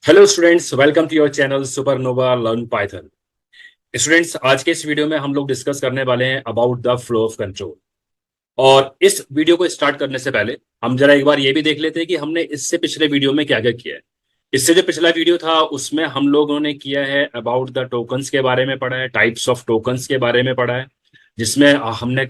Hello students, welcome to your channel Supernova learn Python. Students, आज के इस video में हम लोग डिस्कस करने वाले हैं about the flow of control. और इस वीडियो को स्टार्ट करने से पहले हम जरा एक बार ये भी देख लेते हैं कि हमने इससे पिछले वीडियो में क्या क्या किया है। इससे जो पिछला वीडियो था उसमें हम लोगों ने किया है अबाउट द टोकन्स के बारे में पढ़ा है, टाइप्स ऑफ टोकन्स के बारे में पढ़ा है, जिसमें हमने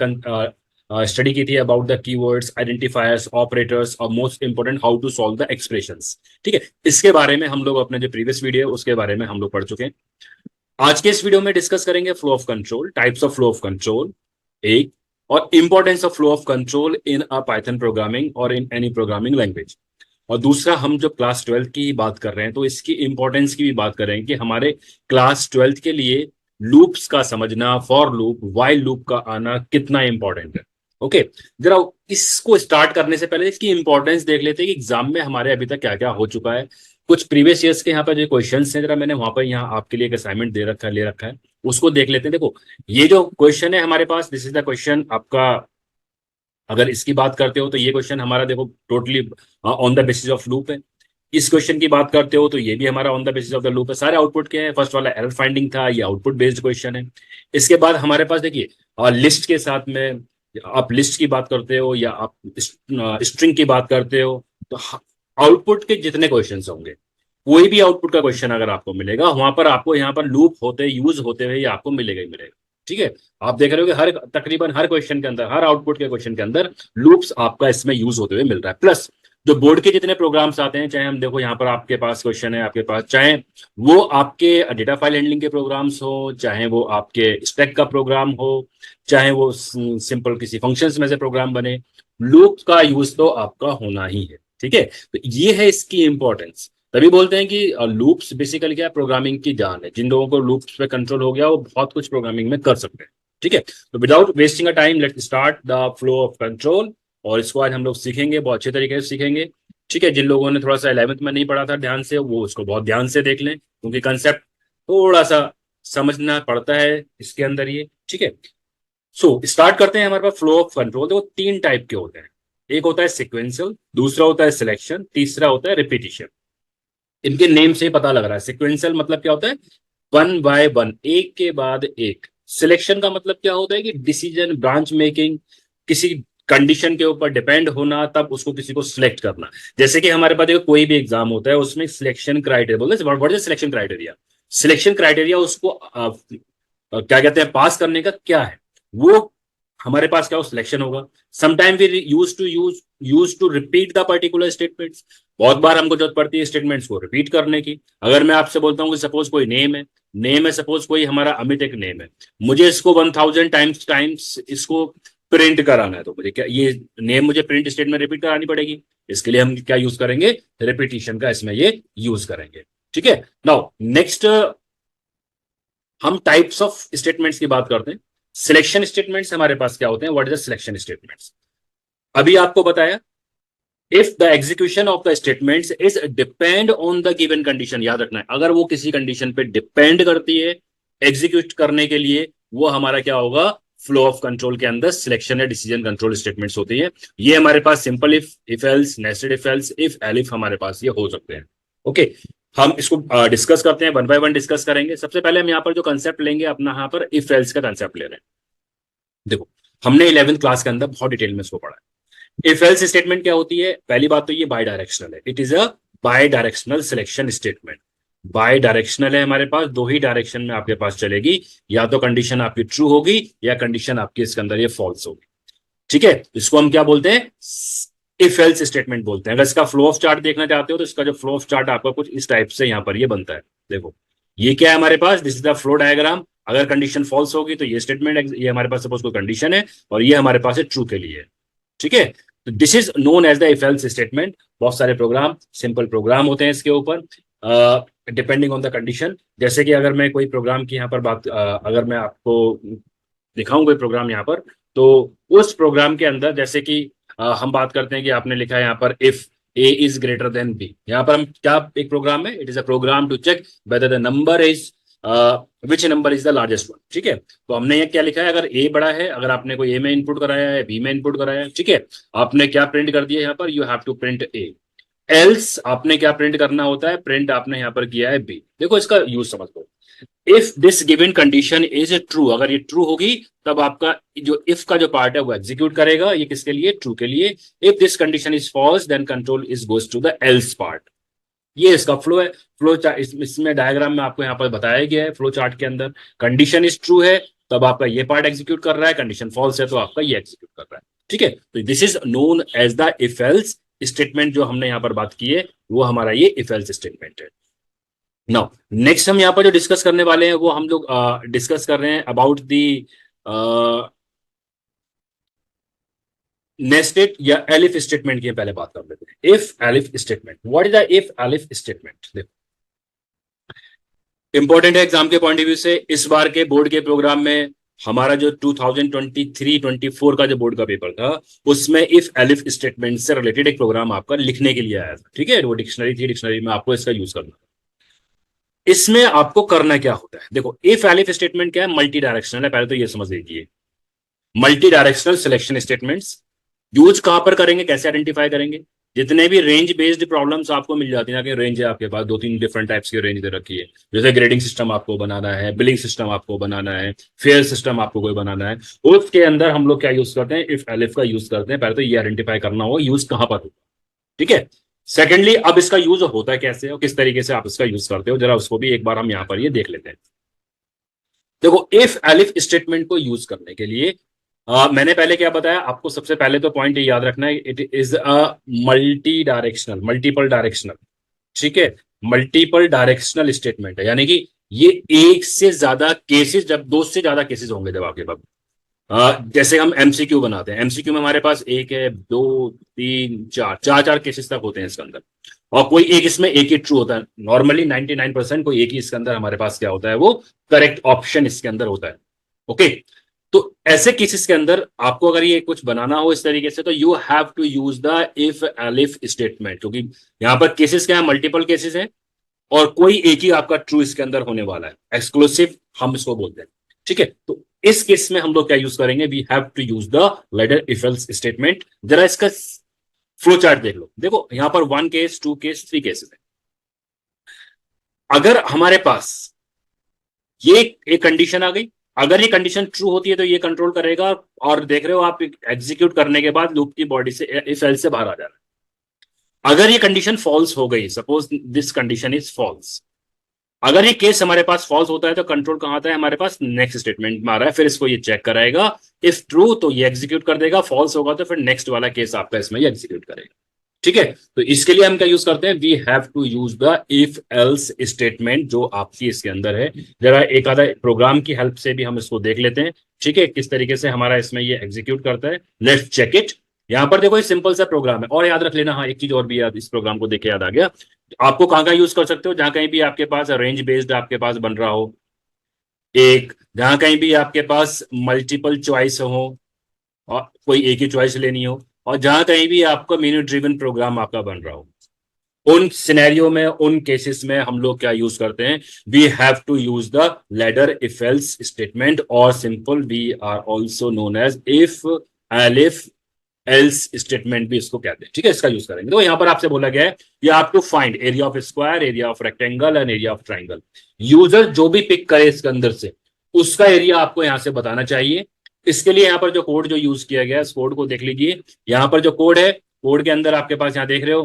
स्टडी की थी about the keywords, identifiers, operators और most important how to solve the expressions. ठीक है, इसके बारे में हम लोग अपने जो प्रीवियस वीडियो है उसके बारे में हम लोग पढ़ चुके हैं। आज के इस वीडियो में डिस्कस करेंगे flow of control, types of flow of control एक, और importance of flow of control in a Python programming और इन एनी प्रोग्रामिंग लैंग्वेज। और दूसरा, हम जब क्लास 12 की ही बात कर रहे हैं तो इसकी इंपॉर्टेंस की भी बात करेंगे कि हमारे क्लास 12 के लिए लूप्स का समझना, फॉर लूप, वाइल लूप का आना कितना इंपॉर्टेंट है। ओके, जरा इसको स्टार्ट करने से पहले इसकी इंपॉर्टेंस देख लेते हैं कि एग्जाम में हमारे अभी तक क्या क्या हो चुका है। कुछ प्रीवियस ईयर्स के यहाँ पर जो क्वेश्चंस हैं, जरा मैंने वहां पर यहाँ आपके लिए एक असाइनमेंट दे रखा है, ले रखा है, उसको देख लेते हैं। देखो, ये जो क्वेश्चन है हमारे पास, दिस इज द क्वेश्चन आपका। अगर इसकी बात करते हो तो ये क्वेश्चन हमारा देखो totally on the basis of loop है। इस क्वेश्चन की बात करते हो तो ये भी हमारा on the basis of the loop है। सारे आउटपुट के हैं, फर्स्ट वाला एरर फाइंडिंग था, ये आउटपुट बेस्ड क्वेश्चन है। इसके बाद हमारे पास देखिए लिस्ट के साथ में, आप लिस्ट की बात करते हो या आप स्ट्रिंग की बात करते हो, तो आउटपुट के जितने क्वेश्चन होंगे, कोई भी आउटपुट का क्वेश्चन अगर आपको मिलेगा वहां पर आपको यहाँ पर लूप होते यूज होते हुए ये आपको मिलेगा ही मिलेगा। ठीक है, आप देख रहे हो कि हर तकरीबन हर क्वेश्चन के अंदर, हर आउटपुट के क्वेश्चन के अंदर लूप्स आपका इसमें यूज होते हुए मिल रहा है। प्लस जो बोर्ड के जितने प्रोग्राम्स आते हैं, चाहे हम देखो यहाँ पर आपके पास क्वेश्चन है, आपके पास चाहे वो आपके डेटा फाइल हैंडलिंग के प्रोग्राम्स हो, चाहे वो आपके स्टैक का प्रोग्राम हो, चाहे वो सिंपल किसी फंक्शंस में से प्रोग्राम बने, लूप का यूज तो आपका होना ही है। ठीक है, तो ये है इसकी इंपॉर्टेंस। तभी बोलते हैं कि लूप्स बेसिकली क्या, प्रोग्रामिंग की जान है। जिन लोगों को लूप्स पे कंट्रोल हो गया वो बहुत कुछ प्रोग्रामिंग में कर सकते हैं। ठीक है, तो without wasting a time let start the flow of control. और इसको आज हम लोग सीखेंगे, बहुत अच्छे तरीके से सीखेंगे। ठीक है, जिन लोगों ने थोड़ा सा 11th में नहीं पढ़ा था ध्यान से, वो उसको बहुत ध्यान से देख लें, क्योंकि कंसेप्ट थोड़ा सा समझना पड़ता है इसके अंदर ये। ठीक है, सो स्टार्ट करते हैं। हमारे पास फ्लो ऑफ कंट्रोल देखो तीन टाइप के होते हैं। एक होता है सिक्वेंशियल, दूसरा होता है सिलेक्शन, तीसरा होता है रिपीटिशन। इनके नेम से ही पता लग रहा है। सिक्वेंशियल मतलब क्या होता है, वन बाय वन, एक के बाद एक। सिलेक्शन का मतलब क्या होता है कि डिसीजन, ब्रांच मेकिंग, किसी कंडीशन के ऊपर डिपेंड होना, तब उसको किसी को सिलेक्ट करना। जैसे कि हमारे पास देखो कोई भी एग्जाम होता है उसमें सिलेक्शन क्राइटेरिया बोलते हैं। What is selection criteria? Selection criteria उसको क्या कहते हैं, पास करने का क्या है वो, हमारे पास क्या हो, सिलेक्शन होगा। Sometime we use to repeat the particular statements. बहुत बार हमको जरूरत पड़ती है स्टेटमेंट्स को रिपीट करने की। अगर मैं आपसे बोलता हूँ कि सपोज कोई नेम है, सपोज कोई हमारा अमित एक नेम है, मुझे इसको 1000 टाइम्स इसको प्रिंट कराना है, तो मुझे क्या, ये नेम मुझे प्रिंट स्टेटमेंट रिपीट करानी पड़ेगी। इसके लिए हम क्या यूज करेंगे, रिपीटिशन का इसमें ये यूज करेंगे। ठीक है, नाउ नेक्स्ट हम टाइप्स ऑफ स्टेटमेंट्स की बात करते हैं। सिलेक्शन स्टेटमेंट्स हमारे पास क्या होते हैं, what is the selection statements? अभी आपको बताया, if the execution of the statements is depend on the given condition. याद रखना है, अगर वो किसी कंडीशन पे डिपेंड करती है एग्जीक्यूट करने के लिए, वो हमारा क्या होगा, फ्लो ऑफ कंट्रोल के अंदर सिलेक्शन या डिसीजन कंट्रोल स्टेटमेंट्स होती है। ये हमारे पास simple if else, nested if else, if elif हमारे पास ये हो सकते हैं। ओके, हम इसको डिस्कस करते हैं, वन बाय वन डिस्कस करेंगे। सबसे पहले हम यहाँ पर जो कंसेप्ट लेंगे अपना, यहाँ पर इफ एल्स का कंसेप्ट ले रहे हैं। देखो, हमने 11th क्लास के अंदर बहुत डिटेल में इसको पढ़ा है। इफ एल्स स्टेटमेंट क्या होती है? पहली बात तो ये बाय डायरेक्शनल है, it is a bidirectional selection statement. Bidirectional है, हमारे पास दो ही डायरेक्शन में आपके पास चलेगी, या तो कंडीशन आपकी ट्रू होगी या कंडीशन आपकी इसके अंदर ये फॉल्स होगी। ठीक है, इसको हम क्या बोलते हैं, इफ एल्स स्टेटमेंट बोलते हैं। अगर इसका फ्लो ऑफ चार्ट देखना चाहते हो तो इसका जो फ्लो ऑफ चार्ट आपका कुछ इस टाइप से यहाँ पर ये बनता है। देखो, ये क्या है हमारे पास, this is the flow diagram. अगर कंडीशन फॉल्स होगी तो ये स्टेटमेंट, ये हमारे पास सपोज कोई कंडीशन है और ये हमारे पास है ट्रू के लिए। ठीक है, तो this is known as the if else statement. बहुत सारे प्रोग्राम, सिंपल प्रोग्राम होते हैं इसके ऊपर, डिपेंडिंग ऑन द कंडीशन। जैसे कि अगर मैं कोई प्रोग्राम की यहाँ पर बात, अगर मैं आपको दिखाऊं कोई प्रोग्राम यहाँ पर, तो उस प्रोग्राम के अंदर जैसे कि हम बात करते हैं कि आपने लिखा है यहाँ पर if A is greater than B. यहाँ पर हम क्या, एक प्रोग्राम है, it is a program to check whether the number is which number is the largest one. ठीक है, तो हमने ये क्या लिखा है, अगर ए बड़ा है, अगर आपने कोई ए में इनपुट कराया है, बी में इनपुट कराया है, ठीक है, आपने क्या प्रिंट कर दिया यहाँ पर, you have to print A. Else आपने क्या प्रिंट करना होता है, प्रिंट आपने यहां पर किया है बी। देखो इसका यूज समझ लो। If this given condition is a true, अगर ये ट्रू होगी तब आपका जो इफ का जो पार्ट है वो एग्जीक्यूट करेगा, ये किसके लिए, ट्रू के लिए। If this condition is false then control is goes to the else part. ये इसका फ्लो है। फ्लो चार्ट इसमें डायग्राम में आपको यहाँ पर बताया गया है। फ्लो चार्ट के अंदर कंडीशन इज ट्रू है तब आपका ये पार्ट एग्जीक्यूट कर रहा है, कंडीशन फॉल्स है तो आपका ये एग्जीक्यूट कर रहा है। ठीक है, तो this is known as the if else statement. जो हमने यहाँ पर बात की है वो हमारा ये इफ एल्स स्टेटमेंट है। नाउ नेक्स्ट हम यहाँ पर जो डिस्कस करने वाले हैं वो हम लोग डिस्कस कर रहे हैं अबाउट दी नेस्टेड या एलिफ स्टेटमेंट की पहले बात कर लेते हैं। If elif statement, what is the if elif statement? देखो इंपॉर्टेंट है एग्जाम के पॉइंट ऑफ व्यू से। इस बार के बोर्ड के प्रोग्राम में हमारा जो 2023-24 का जो बोर्ड का पेपर था उसमें इफ एलिफ स्टेटमेंट से रिलेटेड एक प्रोग्राम आपका लिखने के लिए आया था। ठीक है, वो डिक्शनरी थी, डिक्शनरी में आपको इसका यूज करना। इसमें आपको करना क्या होता है, देखो इफ एलिफ स्टेटमेंट क्या है, मल्टी डायरेक्शनल है। पहले तो ये समझ लीजिए, multi directional selection statements use कहां पर करेंगे, कैसे आइडेंटिफाई करेंगे। जितने भी रेंज बेस्ड प्रॉब्लम्स आपको मिल जाती है, रेंज है आपके पास, 2-3 डिफरेंट टाइप्स की रेंज दे रखी है। जैसे ग्रेडिंग सिस्टम आपको बनाना है, बिलिंग सिस्टम आपको बनाना है, फेयर सिस्टम आपको कोई बनाना है, उसके अंदर हम लोग क्या यूज करते हैं, इफ एलिफ का यूज करते हैं। पहले तो ये आइडेंटिफाई करना होगा यूज कहां पर होगा। ठीक है, सेकेंडली अब इसका यूज होता है कैसे और किस तरीके से आप इसका यूज करते हो, जरा उसको भी एक बार हम यहां पर ये देख लेते हैं। देखो इफ एलिफ स्टेटमेंट को यूज करने के लिए मैंने पहले क्या बताया आपको, सबसे पहले तो पॉइंट ये याद रखना है, it is a multi directional, multiple directional. ठीक है, मल्टीपल डायरेक्शनल स्टेटमेंट है, यानी कि ये एक से ज्यादा केसेस, जब दो से ज्यादा केसेस होंगे जब आपके पास जैसे हम एमसीक्यू बनाते हैं, एमसीक्यू में हमारे पास एक है, दो, तीन, चार, चार चार केसेस तक होते हैं इसके अंदर। और कोई एक इसमें एक ही ट्रू होता है, नॉर्मली 99% कोई एक ही इसके अंदर हमारे पास क्या होता है, वो करेक्ट ऑप्शन इसके अंदर होता है। ओके, तो ऐसे केसेस के अंदर आपको अगर ये कुछ बनाना हो इस तरीके से तो you have to use the if elif statement, क्योंकि यहां पर केसेस क्या है, मल्टीपल केसेस है और कोई एक ही आपका ट्रू इसके अंदर होने वाला है, एक्सक्लूसिव हम इसको बोलते हैं। ठीक है, तो इस केस में हम लोग क्या यूज करेंगे, we have to use the ladder if else statement. जरा इसका फ्लो चार्ट देख लो। देखो यहां पर 1 केस, 2 केस, 3 केसेस है। अगर हमारे पास ये एक कंडीशन आ गई, अगर ये कंडीशन ट्रू होती है तो ये कंट्रोल करेगा, और देख रहे हो आप एग्जीक्यूट करने के बाद लूप की बॉडी से इफ एल्स से बाहर आ जा रहा है। अगर ये कंडीशन फॉल्स हो गई, suppose this condition is false, अगर ये केस हमारे पास फॉल्स होता है तो कंट्रोल कहां आता है, हमारे पास नेक्स्ट स्टेटमेंट में आ रहा है। फिर इसको ये चेक कराएगा, इफ ट्रू तो ये एग्जीक्यूट कर देगा, फॉल्स होगा तो फिर नेक्स्ट वाला केस आपका इसमें ये एग्जीक्यूट करेगा। ठीक है, तो इसके लिए हम क्या यूज करते हैं, we have to use the if else statement जो आपकी इसके अंदर है। जरा एक आधा प्रोग्राम की हेल्प से भी हम इसको देख लेते हैं। ठीक है, किस तरीके से हमारा इसमें ये एग्जीक्यूट करता है, लेट्स चेक इट। यहां पर देखो ये सिंपल सा प्रोग्राम है, और याद रख लेना, हाँ एक चीज और भी याद, इस प्रोग्राम को देख के याद आ गया, आपको कहां का यूज कर सकते हो, जहां कहीं भी आपके पास रेंज बेस्ड आपके पास बन रहा हो, एक जहां कहीं भी आपके पास मल्टीपल चॉइस हो और कोई एक ही चॉइस लेनी हो, और जहां कहीं भी आपका मेन्यू ड्रिवन प्रोग्राम आपका बन रहा हो, उन सिनेरियो में, उन केसेस में हम लोग क्या यूज करते हैं, we have to use the ladder if else statement, और simple we are also known as if elif else statement भी इसको कहते हैं। ठीक है, इसका यूज करेंगे। तो यहां पर आपसे बोला गया है you have to find area of square, area of rectangle and area of triangle. User जो भी पिक करे इसके अंदर से उसका एरिया आपको यहां से बताना चाहिए। इसके लिए यहां पर जो कोड जो यूज किया गया है, इस कोड को देख लीजिए। यहां पर जो कोड है, कोड के अंदर आपके पास यहां देख रहे हो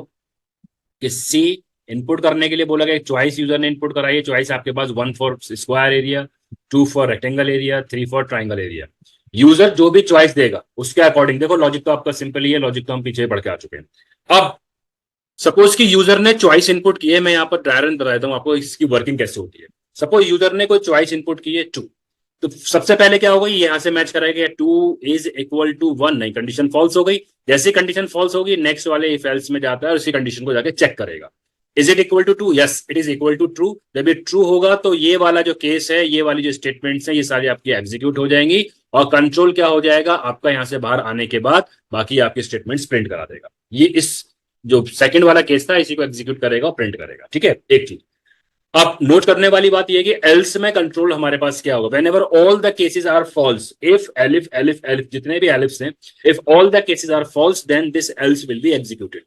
कि सी इनपुट करने के लिए बोला गया, चॉइस यूजर ने इनपुट कराई है। चॉइस आपके पास 1 for square area, 2 for rectangle area, 3 for triangle area. User जो भी चॉइस देगा उसके अकॉर्डिंग, देखो लॉजिक तो आपका सिंपल ही है, लॉजिक तो हम पीछे बढ़ के आ चुके हैं। अब सपोज कि यूजर ने चॉइस इनपुट की है, मैं यहाँ पर ड्रायरन बता देता हूँ आपको इसकी वर्किंग कैसे होती है। सपोज यूजर ने कोई चॉइस इनपुट की है 2, तो सबसे पहले क्या होगा, यहां से मैच कराएगा 2 इज इक्वल टू 1, नहीं कंडीशन फॉल्स हो गई। जैसे कंडीशन फॉल्स होगी नेक्स्ट वाले इफ एल्स में जाता है और उसी कंडीशन को जाके चेक करेगा, is it equal to 2, yes it is equal to true. जब ये ट्रू होगा तो ये वाला जो केस है, ये वाली जो स्टेटमेंट्स है, ये सारी आपकी एग्जीक्यूट हो जाएंगी, और कंट्रोल क्या हो जाएगा आपका, यहां से बाहर आने के बाद बाकी आपके स्टेटमेंट्स प्रिंट करा देगा। ये इस जो सेकंड वाला केस था इसी को एग्जीक्यूट करेगा और प्रिंट करेगा। ठीक है, एक चीज अब नोट करने वाली बात यह कि एल्स में कंट्रोल हमारे पास क्या होगा, whenever all the cases are false, if elif elif elif जितने भी एलिफ्स हैं, if all the cases are false then this else will be executed.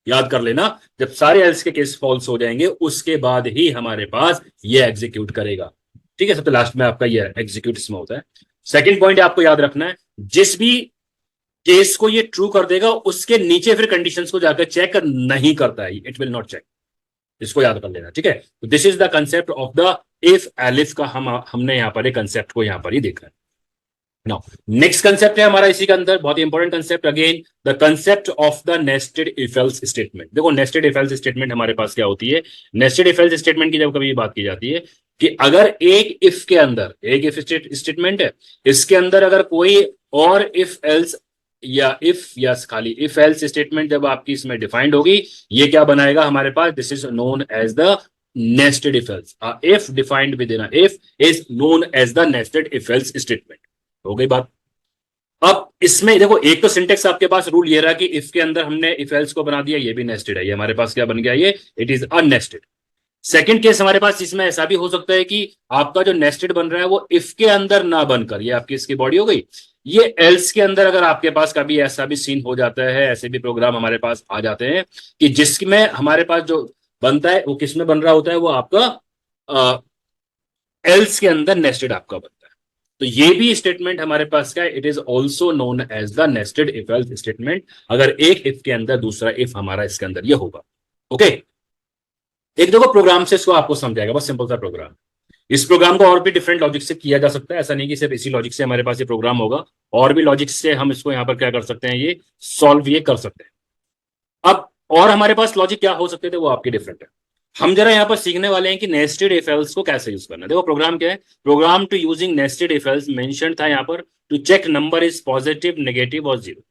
याद कर लेना, जब सारे एल्स के केस फॉल्स हो जाएंगे उसके बाद ही हमारे पास ये एग्जीक्यूट करेगा। ठीक है, सबसे लास्ट में आपका ये एग्जीक्यूट इसमें होता है। सेकंड पॉइंट आपको याद रखना है, जिस भी केस को ये ट्रू कर देगा उसके नीचे फिर कंडीशंस को जाकर चेक नहीं करता है, इट विल नॉट चेक। इसको याद कर लेना, ठीक है। तो this is the concept of the if elif का, हमने यहां पर एक कंसेप्ट को यहां पर ही देखा है। नाउ नेक्स्ट कंसेप्ट है हमारा इसी के अंदर बहुत ही important concept, again the concept of the nested if else statement. देखो नेस्टेड इफ एल्स स्टेटमेंट हमारे पास क्या होती है, नेस्टेड इफ एल्स स्टेटमेंट की जब कभी बात की जाती है कि अगर एक इफ के अंदर, एक इफ स्टेटमेंट है, इसके अंदर अगर कोई और इफ एल्स या इफ या खाली इफ एल्स स्टेटमेंट जब आपकी इसमें डिफाइंड होगी, ये क्या बनाएगा हमारे पास, this is known as the nested if else. If defined within if is known as the nested if else statement. हो गई बात। अब इसमें देखो एक तो सिंटेक्स आपके पास रूल ये रहा कि इफ के अंदर हमने इफ एल्स को बना दिया, ये भी नेस्टेड है, ये हमारे पास क्या बन गया, ये इट इज अननेस्टेड। सेकंड केस हमारे पास इसमें ऐसा भी हो सकता है कि आपका जो नेस्टेड बन रहा है वो इफ के अंदर ना बनकर, ये आपकी इसकी बॉडी हो गई, ये एल्स के अंदर अगर आपके पास कभी ऐसा भी सीन हो जाता है, ऐसे भी प्रोग्राम हमारे पास आ जाते हैं कि जिसमें हमारे पास जो बनता है वो किस में बन रहा होता है, वो आपका एल्स के अंदर नेस्टेड आपका बनता है। तो ये भी स्टेटमेंट हमारे पास क्या है, it is also known as the nested if else statement. अगर एक इफ के अंदर दूसरा इफ हमारा इसके अंदर ये होगा। ओके, एक देखो प्रोग्राम से इसको आपको समझाएगा, बस सिंपल सा प्रोग्राम। इस प्रोग्राम को और भी डिफरेंट लॉजिक से किया जा सकता है, ऐसा नहीं कि सिर्फ इसी लॉजिक से हमारे पास ये प्रोग्राम होगा, और भी लॉजिक से हम इसको यहाँ पर क्या कर सकते हैं, ये सॉल्व ये कर सकते हैं। अब और हमारे पास लॉजिक क्या हो सकते थे वो आपके डिफरेंट है। हम जरा यहाँ पर सीखने वाले हैं कि नेस्टेड इफ एल्स को कैसे यूज करना है। देखो प्रोग्राम क्या है, program to using nested if else mention था यहाँ पर to check number is positive, negative और जीरो।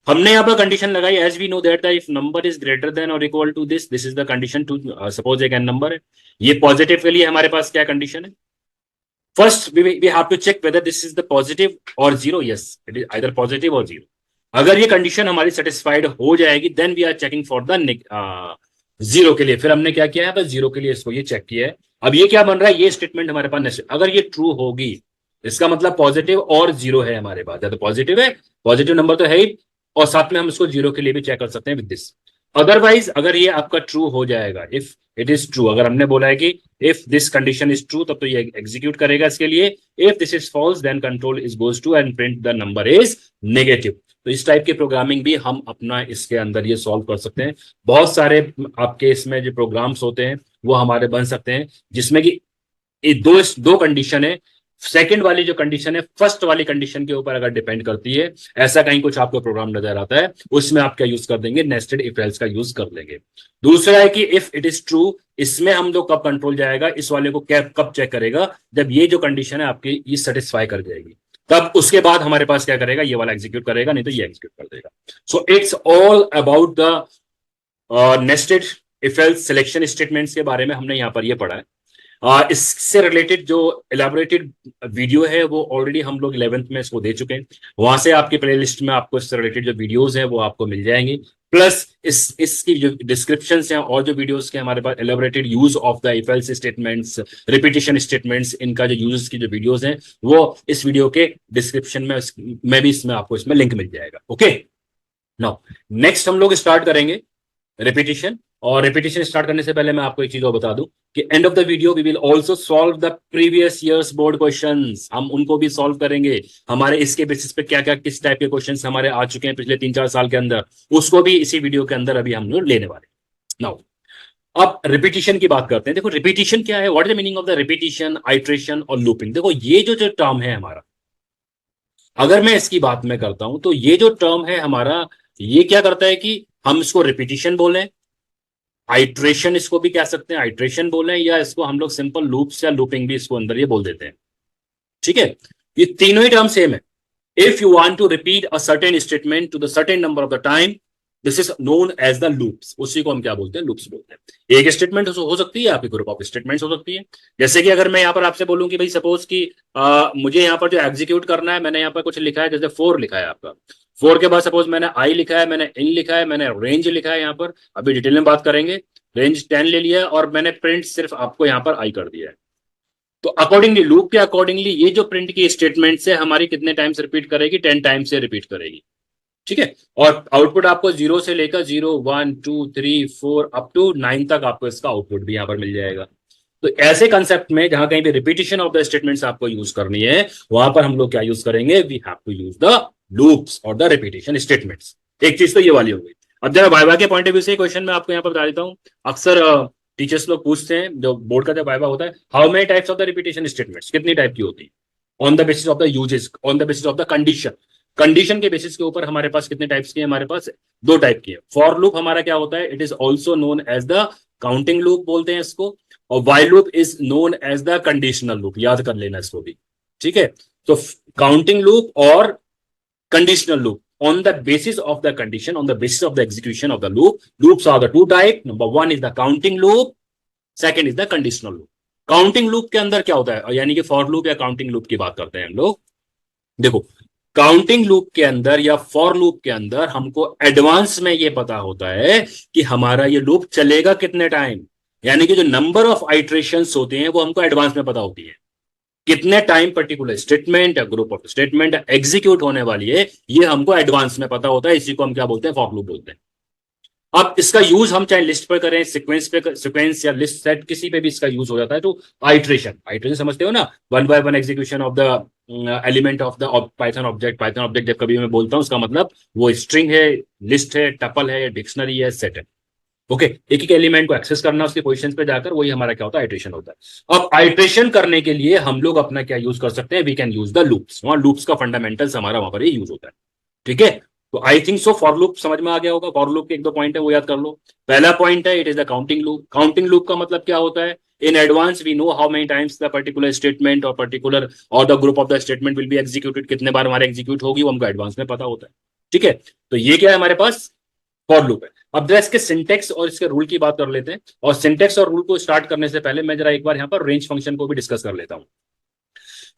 हमने यहाँ पर कंडीशन लगाई, as we know that if number is greater than और equal to this, this is the condition to suppose एक एन नंबर है। ये पॉजिटिव के लिए हमारे पास क्या कंडीशन है, first we have to check whether this is the positive और zero, yes it is either positive और जीरो। अगर ये कंडीशन हमारी सेटिस्फाइड हो जाएगी then we are checking for the zero के लिए। फिर हमने क्या किया है, बस जीरो के लिए इसको ये चेक किया है। अब ये क्या बन रहा है, ये स्टेटमेंट हमारे पास अगर ये ट्रू होगी, इसका मतलब पॉजिटिव और जीरो है हमारे पास, या तो पॉजिटिव है, पॉजिटिव नंबर तो है ही, और साथ में हम इसको जीरो के लिए भी चेक कर सकते हैं विद दिस। अदरवाइज अगर ये आपका ट्रू हो जाएगा, इफ इट इज ट्रू, अगर हमने बोला है कि if this condition is true तब तो ये एग्जीक्यूट करेगा इसके लिए, if this is false then control is goes to and print the number is negative. तो इस टाइप की प्रोग्रामिंग भी हम अपना इसके अंदर ये सॉल्व कर सकते हैं। बहुत सारे आपके इसमें जो प्रोग्राम्स होते हैं वो हमारे बन सकते हैं जिसमें कि दो कंडीशन है, सेकंड वाली जो कंडीशन है फर्स्ट वाली कंडीशन के ऊपर अगर डिपेंड करती है, ऐसा कहीं कुछ आपको प्रोग्राम नजर आता है, उसमें आप क्या यूज कर देंगे, नेस्टेड इफ एल्स का यूज कर लेंगे। दूसरा है कि इफ इट इज ट्रू, इसमें हम लोग कब कंट्रोल जाएगा, इस वाले को कब चेक करेगा, जब ये जो कंडीशन है आपकी ये सेटिस्फाई कर जाएगी, तब उसके बाद हमारे पास क्या करेगा, ये वाला एग्जीक्यूट करेगा, नहीं तो ये एग्जीक्यूट कर देगा। So it's all about the nested if else selection statements के बारे में हमने यहाँ पर ये पढ़ा है। इससे रिलेटेड जो इलेबोरेटेड वीडियो है वो ऑलरेडी हम लोग 11th में इसको दे चुके हैं, वहां से आपके प्लेलिस्ट में आपको इससे रिलेटेड जो वीडियोस हैं वो आपको मिल जाएंगी। प्लस इसकी जो डिस्क्रिप्शन हैं और जो वीडियोस के हमारे पास elaborated use of the if else statements, repetition statements, इनका जो यूज की जो वीडियोस हैं वो इस वीडियो के डिस्क्रिप्शन में भी इसमें आपको इसमें लिंक मिल जाएगा। ओके, नाउ नेक्स्ट हम लोग स्टार्ट करेंगे रिपीटिशन। और रिपीटिशन स्टार्ट करने से पहले मैं आपको एक चीज और बता दूं कि end of the video we will also solve the previous years board questions, हम उनको भी सॉल्व करेंगे। हमारे इसके बेसिस पे क्या क्या किस टाइप के क्वेश्चंस हमारे आ चुके हैं पिछले 3-4 साल के अंदर, उसको भी इसी वीडियो के अंदर अभी हम लोग लेने वाले हैं। नाउ अब रिपीटिशन की बात करते हैं। देखो रिपीटिशन क्या है, what is the meaning of the repetition, iteration और लूपिंग। देखो ये जो टर्म है हमारा, अगर मैं इसकी बात में करता हूं तो ये जो टर्म है हमारा, ये क्या करता है कि हम इसको रिपीटिशन बोले, आइट्रेशन इसको भी कह सकते हैं, आइट्रेशन बोले, या इसको हम लोग सिंपल लूप्स या लूपिंग भी इसको अंदर ये बोल देते हैं। ठीक है, ये तीनों ही टर्म सेम है। If you want to repeat a certain statement to the certain number of the time, this is known as the loops, उसी को हम क्या बोलते हैं, लूप्स बोलते हैं। एक स्टेटमेंट हो सकती है, आपकी ग्रुप ऑफ स्टेटमेंट्स हो सकती है। जैसे कि अगर मैं यहाँ पर आपसे बोलूं कि भाई सपोज कि मुझे यहाँ पर जो एग्जीक्यूट करना है, मैंने यहाँ पर कुछ लिखा है, जैसे 4 लिखा है आपका, 4 के बाद सपोज मैंने आई लिखा है, मैंने इन लिखा है, मैंने रेंज लिखा है, यहाँ पर अभी डिटेल में बात करेंगे, रेंज 10 ले लिया है और मैंने प्रिंट सिर्फ आपको यहाँ पर आई कर दिया है। तो अकॉर्डिंगली लूप के अकॉर्डिंगली ये जो प्रिंट की स्टेटमेंट से हमारी कितने टाइम्स रिपीट करेगी, 10 टाइम्स से रिपीट करेगी। ठीक है। और आउटपुट आपको 0 से लेकर 0 1 2 3 4 अप टू 9 तक आपको इसका आउटपुट भी यहाँ पर मिल जाएगा। तो ऐसे कंसेप्ट में जहां कहीं भी रिपीटिशन ऑफ द स्टेटमेंट्स आपको यूज करनी है, वहां पर हम लोग क्या यूज करेंगे, we have to use the loops और द रिपीटिशन स्टेटमेंट्स। एक चीज तो ये वाली हो गई। अब जरा वाइवा के पॉइंट ऑफ व्यू से क्वेश्चन मैं आपको यहाँ पर बता देता हूँ। अक्सर टीचर्स लोग पूछते हैं, जो बोर्ड का जब वाइवा होता है, how many types of the repetition statements, कितनी टाइप की होती है, on the basis of the uses, on the basis of the condition. Condition के बेसिस के ऊपर हमारे पास कितने टाइप्स की है, हमारे पास दो टाइप की है। फॉर लूप हमारा क्या होता है, it is also known as the counting loop बोलते हैं इसको, और while loop is known as the conditional loop, याद कर लेना इसको भी। ठीक है। तो काउंटिंग लूप और conditional loop, on the basis of the condition, on the basis of the execution of the loop, loops are the two type. Number one is the counting loop, second is the conditional loop. Counting loop के अंदर क्या होता है, यानी कि for loop या counting loop की बात करते हैं हम लोग। देखो, काउंटिंग लूप के अंदर या फॉर लूप के अंदर हमको एडवांस में ये पता होता है कि हमारा ये लूप चलेगा कितने टाइम, यानी कि जो नंबर ऑफ आइट्रेशंस होते हैं वो हमको एडवांस में पता होती है। कितने टाइम पर्टिकुलर स्टेटमेंट या ग्रुप ऑफ स्टेटमेंट एग्जीक्यूट होने वाली है, ये हमको एडवांस में पता होता है। इसी को हम क्या बोलते हैं, फॉर लूप बोलते हैं। अब इसका यूज हम चाहे लिस्ट पर करें, सीक्वेंस पे, सीक्वेंस या लिस्ट सेट, किसी पे भी इसका यूज हो जाता है। तो आइट्रेशन, आइट्रेशन समझते हो ना, one by one execution of the element of the Python object. Python object जब कभी मैं बोलता हूं, उसका मतलब वो स्ट्रिंग है, लिस्ट है, टपल है, डिक्शनरी है, सेट है। ओके, एक एक एलिमेंट को एक्सेस करना उसके पोजीशन पे जाकर, वही हमारा क्या होता है, आइट्रेशन होता है। अब आइट्रेशन करने के लिए हम लोग अपना क्या यूज कर सकते हैं, we can use the loops. वहां लूप्स का फंडामेंटल्स हमारा वहां पर ही यूज होता है। ठीक है। तो I think so for loop समझ में आ गया होगा। फॉर लूप के एक दो पॉइंट है, वो याद कर लो। पहला पॉइंट है, it is the counting loop. Counting loop का मतलब क्या होता है, in advance we know how many times the particular statement और पर्टिकुलर और the group of the statement will be executed, कितने बार हमारे एग्जीक्यूट होगी वो हमको एडवांस में पता होता है। ठीक है। तो ये क्या है हमारे पास, फॉर लूप है। अब जरा इसके सिंटेक्स और इसके रूल की बात कर लेते हैं। और सिंटेक्स और रूल को स्टार्ट करने से पहले मैं जरा एक बार यहाँ पर रेंज फंक्शन को भी डिस्कस कर लेता हूँ,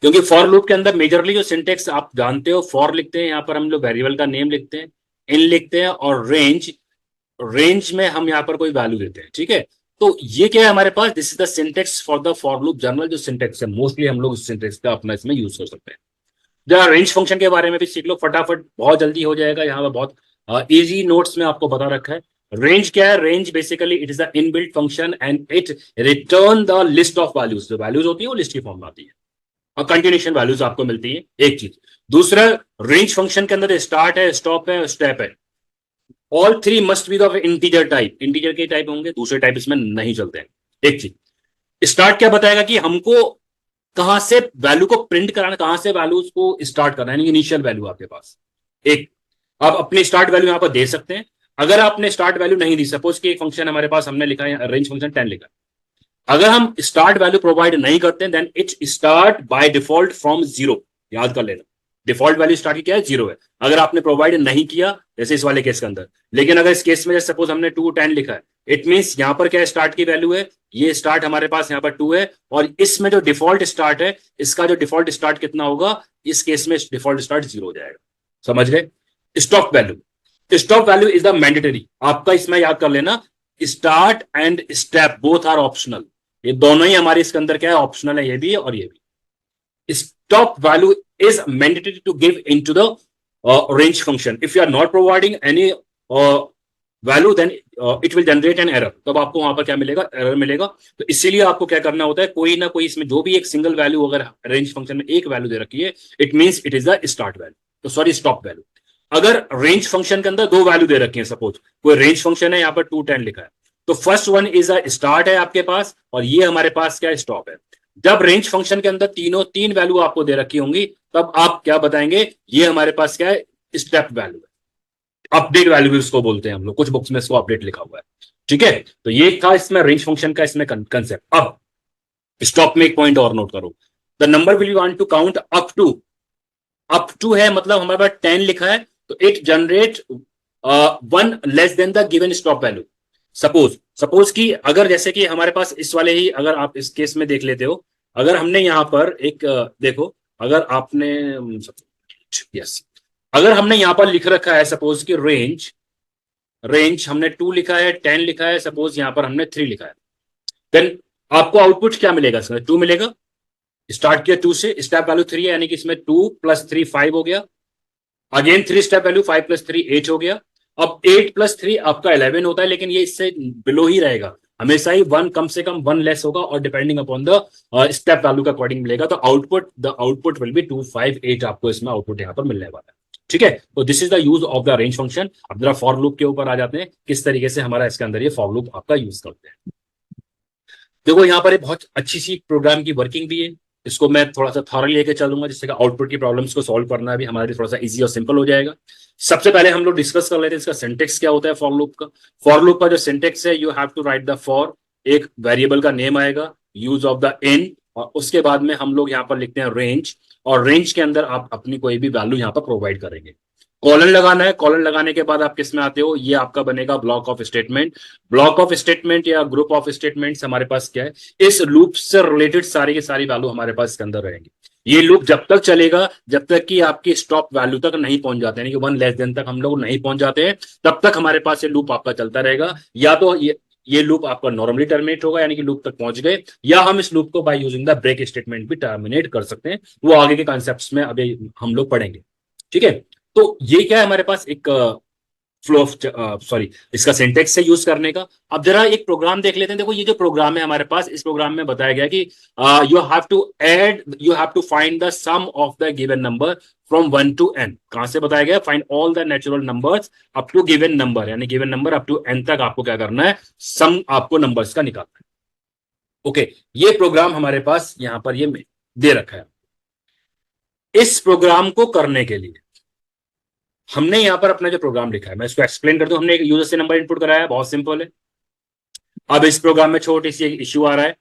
क्योंकि फॉर लूप के अंदर मेजरली जो सिंटेक्स आप जानते हो, फॉर लिखते हैं, यहाँ पर हम लोग वेरिएबल का नेम लिखते हैं, इन लिखते हैं, और रेंज, रेंज में हम यहाँ पर कोई वैल्यू देते हैं। ठीक है। तो ये क्या है हमारे पास, this is the syntax for the for loop general. जो सिंटेक्स है मोस्टली हम लोग उस सिंटेक्स का अपना इसमें यूज कर सकते हैं। जरा रेंज फंक्शन के बारे में भी सीख लो फटाफट, बहुत जल्दी हो जाएगा। यहाँ पर बहुत इजी नोट्स में आपको बता रखा है। रेंज क्या है, range basically it is the inbuilt function and it return the list of values. जो वैल्यूज होती है वो लिस्ट की फॉर्म में आती है और कंटिन्यूशन वैल्यूज आपको मिलती है, एक चीज। दूसरा, रेंज फंक्शन के अंदर स्टार्ट है, स्टॉप है, स्टेप है। All three must be of integer type. Integer के टाइप होंगे, दूसरे टाइप इसमें नहीं चलते हैं। एक चीज, स्टार्ट क्या बताएगा कि हमको कहां से वैल्यू को प्रिंट कराना, कहां से वैल्यूज को स्टार्ट करना है, यानी इनिशियल वैल्यू आपके पास। एक, आप अपनी स्टार्ट वैल्यू यहां पर दे सकते हैं। अगर आपने स्टार्ट वैल्यू नहीं दी, सपोज कि एक फंक्शन हमारे पास हमने लिखा है रेंज फंक्शन 10 लिखा है, अगर हम स्टार्ट वैल्यू प्रोवाइड नहीं करते then it start by default from 0। याद कर लेना, डिफॉल्ट वैल्यू स्टार्ट की क्या है, 0 है। अगर आपने प्रोवाइड नहीं किया, जैसे इस वाले केस के अंदर, लेकिन अगर इस केस में जैसे सपोज हमने 2 10 लिखा है, इट मींस यहां पर क्या स्टार्ट की वैल्यू है, ये स्टार्ट हमारे पास यहाँ पर 2 है, और इसमें जो डिफॉल्ट स्टार्ट है, इसका जो डिफॉल्ट स्टार्ट कितना होगा, इस केस में डिफॉल्ट स्टार्ट 0 हो जाएगा। समझ गए। Stop value, stop value is the mandatory. आपका इसमें याद कर लेना, start and step both are optional. ये दोनों ही हमारे इसके अंदर क्या है, ऑप्शनल है, ये भी और ये भी। Stop value is mandatory to give into the range function. If you are not providing any value then it will generate an error. तब आपको वहां पर क्या मिलेगा, एरर मिलेगा। तो इसीलिए आपको क्या करना होता है, कोई ना कोई इसमें जो भी एक सिंगल वैल्यू अगर रेंज फंक्शन में एक वैल्यू दे रखी है, it means it is the start value, तो सॉरी स्टॉप वैल्यू। अगर रेंज फंक्शन के अंदर दो वैल्यू दे रखी है, सपोज कोई रेंज फंक्शन है, यहाँ पर 2 10 लिखा है, तो first one is a start है आपके पास, और ये हमारे पास क्या स्टॉप है। जब रेंज फंक्शन के अंदर तीनों तीन वैल्यू आपको दे रखी होंगी, तब आप क्या बताएंगे, ये हमारे पास क्या है, स्टेप वैल्यू है। अपडेट वैल्यू भी उसको बोलते हैं हम लोग, कुछ बुक्स में इसको अपडेट लिखा हुआ है। ठीक है। तो ये था इसमें रेंज फंक्शन का इसमें कंसेप्ट। अब स्टॉप में एक पॉइंट और नोट करो, the number will you want to count up to. Up to है मतलब हमारे पास 10 लिखा है, तो it generate 1 less than the given stop value. Suppose कि अगर जैसे कि हमारे पास इस वाले ही, अगर आप इस केस में देख लेते हो, अगर हमने यहां पर एक देखो, अगर आपने यस, अगर हमने यहां पर लिख रखा है सपोज कि रेंज, रेंज हमने 2 लिखा है, 10 लिखा है, सपोज यहां पर हमने 3 लिखा है, देन आपको आउटपुट क्या मिलेगा, इसमें 2 मिलेगा। स्टार्ट किया 2 से, स्टेप वैल्यू 3 है, यानी कि इसमें 2 + 3 5 हो गया। अगेन 3 स्टेप वैल्यू 5 + 3 8 हो गया। अब 8 + 3 आपका 11 होता है, लेकिन ये इससे बिलो ही रहेगा, हमेशा ही वन कम से कम वन लेस होगा और depending upon the step value के अकॉर्डिंग मिलेगा। तो आउटपुट विल बी 258 आपको इसमें आउटपुट यहाँ पर मिलने वाला है। ठीक है, तो this is the use of the range function. अब जरा फॉर लूप के ऊपर आ जाते हैं, किस तरीके से हमारा इसके अंदर ये फॉर लूप आपका यूज करते हैं। देखो यहाँ पर एक बहुत अच्छी सी प्रोग्राम की वर्किंग भी है, इसको मैं थोड़ा सा थॉरली लेके चलूंगा, जिससे कि आउटपुट की प्रॉब्लम्स को सॉल्व करना भी हमारे लिए थोड़ा सा इजी और सिंपल हो जाएगा। सबसे पहले हम लोग डिस्कस कर लेते हैं इसका सिंटेक्स क्या होता है फॉर लूप का। फॉर लूप का जो सिंटेक्स है, you have to write the for, एक वेरिएबल का नेम आएगा, यूज ऑफ द इन, और उसके बाद में हम लोग यहाँ पर लिखते हैं रेंज, और रेंज के अंदर आप अपनी कोई भी वैल्यू यहाँ पर प्रोवाइड करेंगे। कॉलन लगाना है, कॉलन लगाने के बाद आप किस में आते हो, ये आपका बनेगा block of statement. Block of statement या ग्रुप ऑफ स्टेटमेंट्स हमारे पास क्या है, इस लूप से रिलेटेड सारी की सारी वैल्यू हमारे पास इसके अंदर रहेंगी। ये लूप जब तक चलेगा जब तक कि आपकी स्टॉप वैल्यू तक नहीं पहुंच जाते, यानी कि वन लेस देन तक हम लोग नहीं पहुंच जाते हैं, तब तक हमारे पास ये लूप आपका चलता रहेगा। या तो ये लूप आपका नॉर्मली टर्मिनेट होगा, यानी कि लूप तक पहुंच गए, या हम इस लूप को by using the break statement भी टर्मिनेट कर सकते हैं। वो आगे के कॉन्सेप्ट्स में अभी हम लोग पढ़ेंगे। ठीक है, तो ये क्या है हमारे पास एक फ्लो ऑफ सॉरी इसका सिंटेक्स से यूज करने का। अब जरा एक प्रोग्राम देख लेते हैं। देखो ये जो प्रोग्राम है हमारे पास, इस प्रोग्राम में बताया गया कि you have to find the sum of the given number from 1 to n। कहां से बताया गया, find all the natural numbers up to given number, यानी given number up to n तक आपको क्या करना है, सम आपको नंबर्स का निकालना है। ओके, ये प्रोग्राम हमारे पास यहां पर ये दे रखा है। इस प्रोग्राम को करने के लिए हमने यहां पर अपना जो प्रोग्राम लिखा है, मैं इसको एक्सप्लेन कर दूं। हमने एक यूजर से नंबर इनपुट कराया है, बहुत सिंपल है। अब इस प्रोग्राम में छोटी सी इश्यू आ रहा है,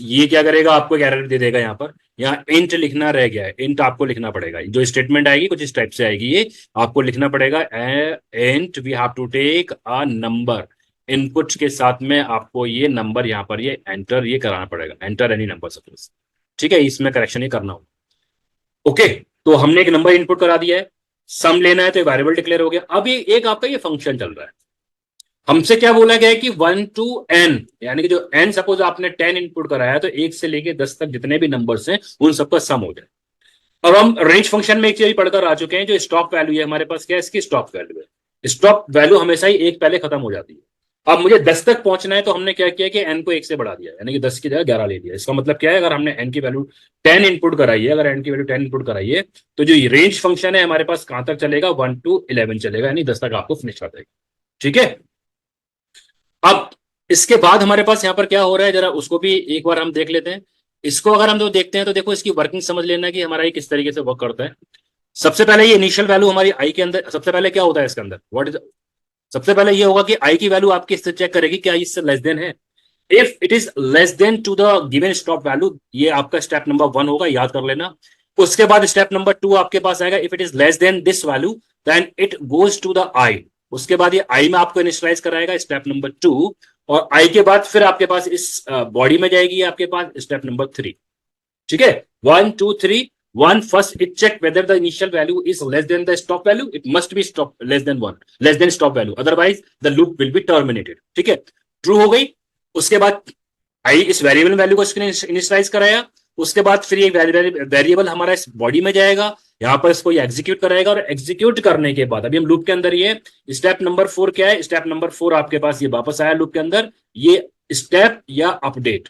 ये क्या करेगा, आपको एक एरर दे देगा। यहाँ पर यहाँ इंट लिखना रह गया है, इंट आपको लिखना पड़ेगा। जो स्टेटमेंट आएगी कुछ इस टाइप से आएगी, ये आपको लिखना पड़ेगा, int we have to take a number. Input के साथ में आपको ये नंबर यहाँ पर ये एंटर ये कराना पड़ेगा, एंटर एनी नंबर सपोज। ठीक है, इसमें करेक्शन ये करना होगा। ओके, तो हमने एक नंबर इनपुट करा दिया है, सम लेना है तो वेरिएबल डिक्लेयर हो गया। अब ये एक आपका ये फंक्शन चल रहा है, हमसे क्या बोला गया है कि 1 to n, यानी कि जो n सपोज आपने 10 इनपुट कराया है, तो 1 से लेके 10 तक जितने भी नंबर्स हैं उन सबका सम हो जाए। अब हम रेंज फंक्शन में एक चीज पढ़कर आ चुके हैं, जो स्टॉप वैल्यू है हमारे पास, क्या है इसकी स्टॉप वैल्यू है। स्टॉप वैल्यू हमेशा ही एक पहले खत्म हो जाती है। अब मुझे 10 तक पहुंचना है, तो हमने क्या किया कि n को 1 से बढ़ा दिया, यानी कि 10 की जगह 11 ले लिया। इसका मतलब क्या है, अगर हमने n की वैल्यू 10 इनपुट कराई है, अगर n की वैल्यू 10 इनपुट कराई है, तो जो रेंज फंक्शन है हमारे पास कहां तक चलेगा, 1 to 11 चलेगा, यानी 10 तक आपको फिनिश कर देगा। ठीक है, अब इसके बाद हमारे पास यहां पर क्या हो रहा है, जरा उसको भी एक बार हम देख लेते हैं। इसको अगर हम तो देखते हैं, तो देखो इसकी वर्किंग समझ लेना कि हमारा ये किस तरीके से वर्क करता है। सबसे पहले ये इनिशियल वैल्यू हमारी आई के अंदर, सबसे पहले क्या होता है इसके अंदर, व्हाट इज, सबसे पहले ये होगा कि आई की वैल्यू आपकी इससे चेक करेगी क्या इससे लेस देन है। If it is less than to the given stop value, ये आपका स्टेप नंबर 1 होगा, याद कर लेना। उसके बाद स्टेप नंबर 2 आपके पास आएगा, if it is less than this value then it goes to the i. उसके बाद ये आई में आपको इनिशियलाइज कराएगा, स्टेप नंबर 2, और आई के बाद फिर आपके पास इस बॉडी में जाएगी आपके पास स्टेप नंबर 3। ठीक है, 1 2 3 1, first it check whether the initial value is less than the stop value, it must be stop less than 1, less than stop value, otherwise the loop will be terminated। ठीक है, true हो गई। उसके बाद आई इस variable value को initialise कराया, उसके बाद फिर ये वेरिएबल हमारा इस बॉडी में जाएगा, यहां पर इसको ये एग्जीक्यूट कराएगा, और एग्जीक्यूट करने के बाद अभी हम लूप के अंदर ही है। स्टेप नंबर 4 क्या है, स्टेप नंबर 4 आपके पास ये वापस आया लूप के अंदर, ये स्टेप या अपडेट।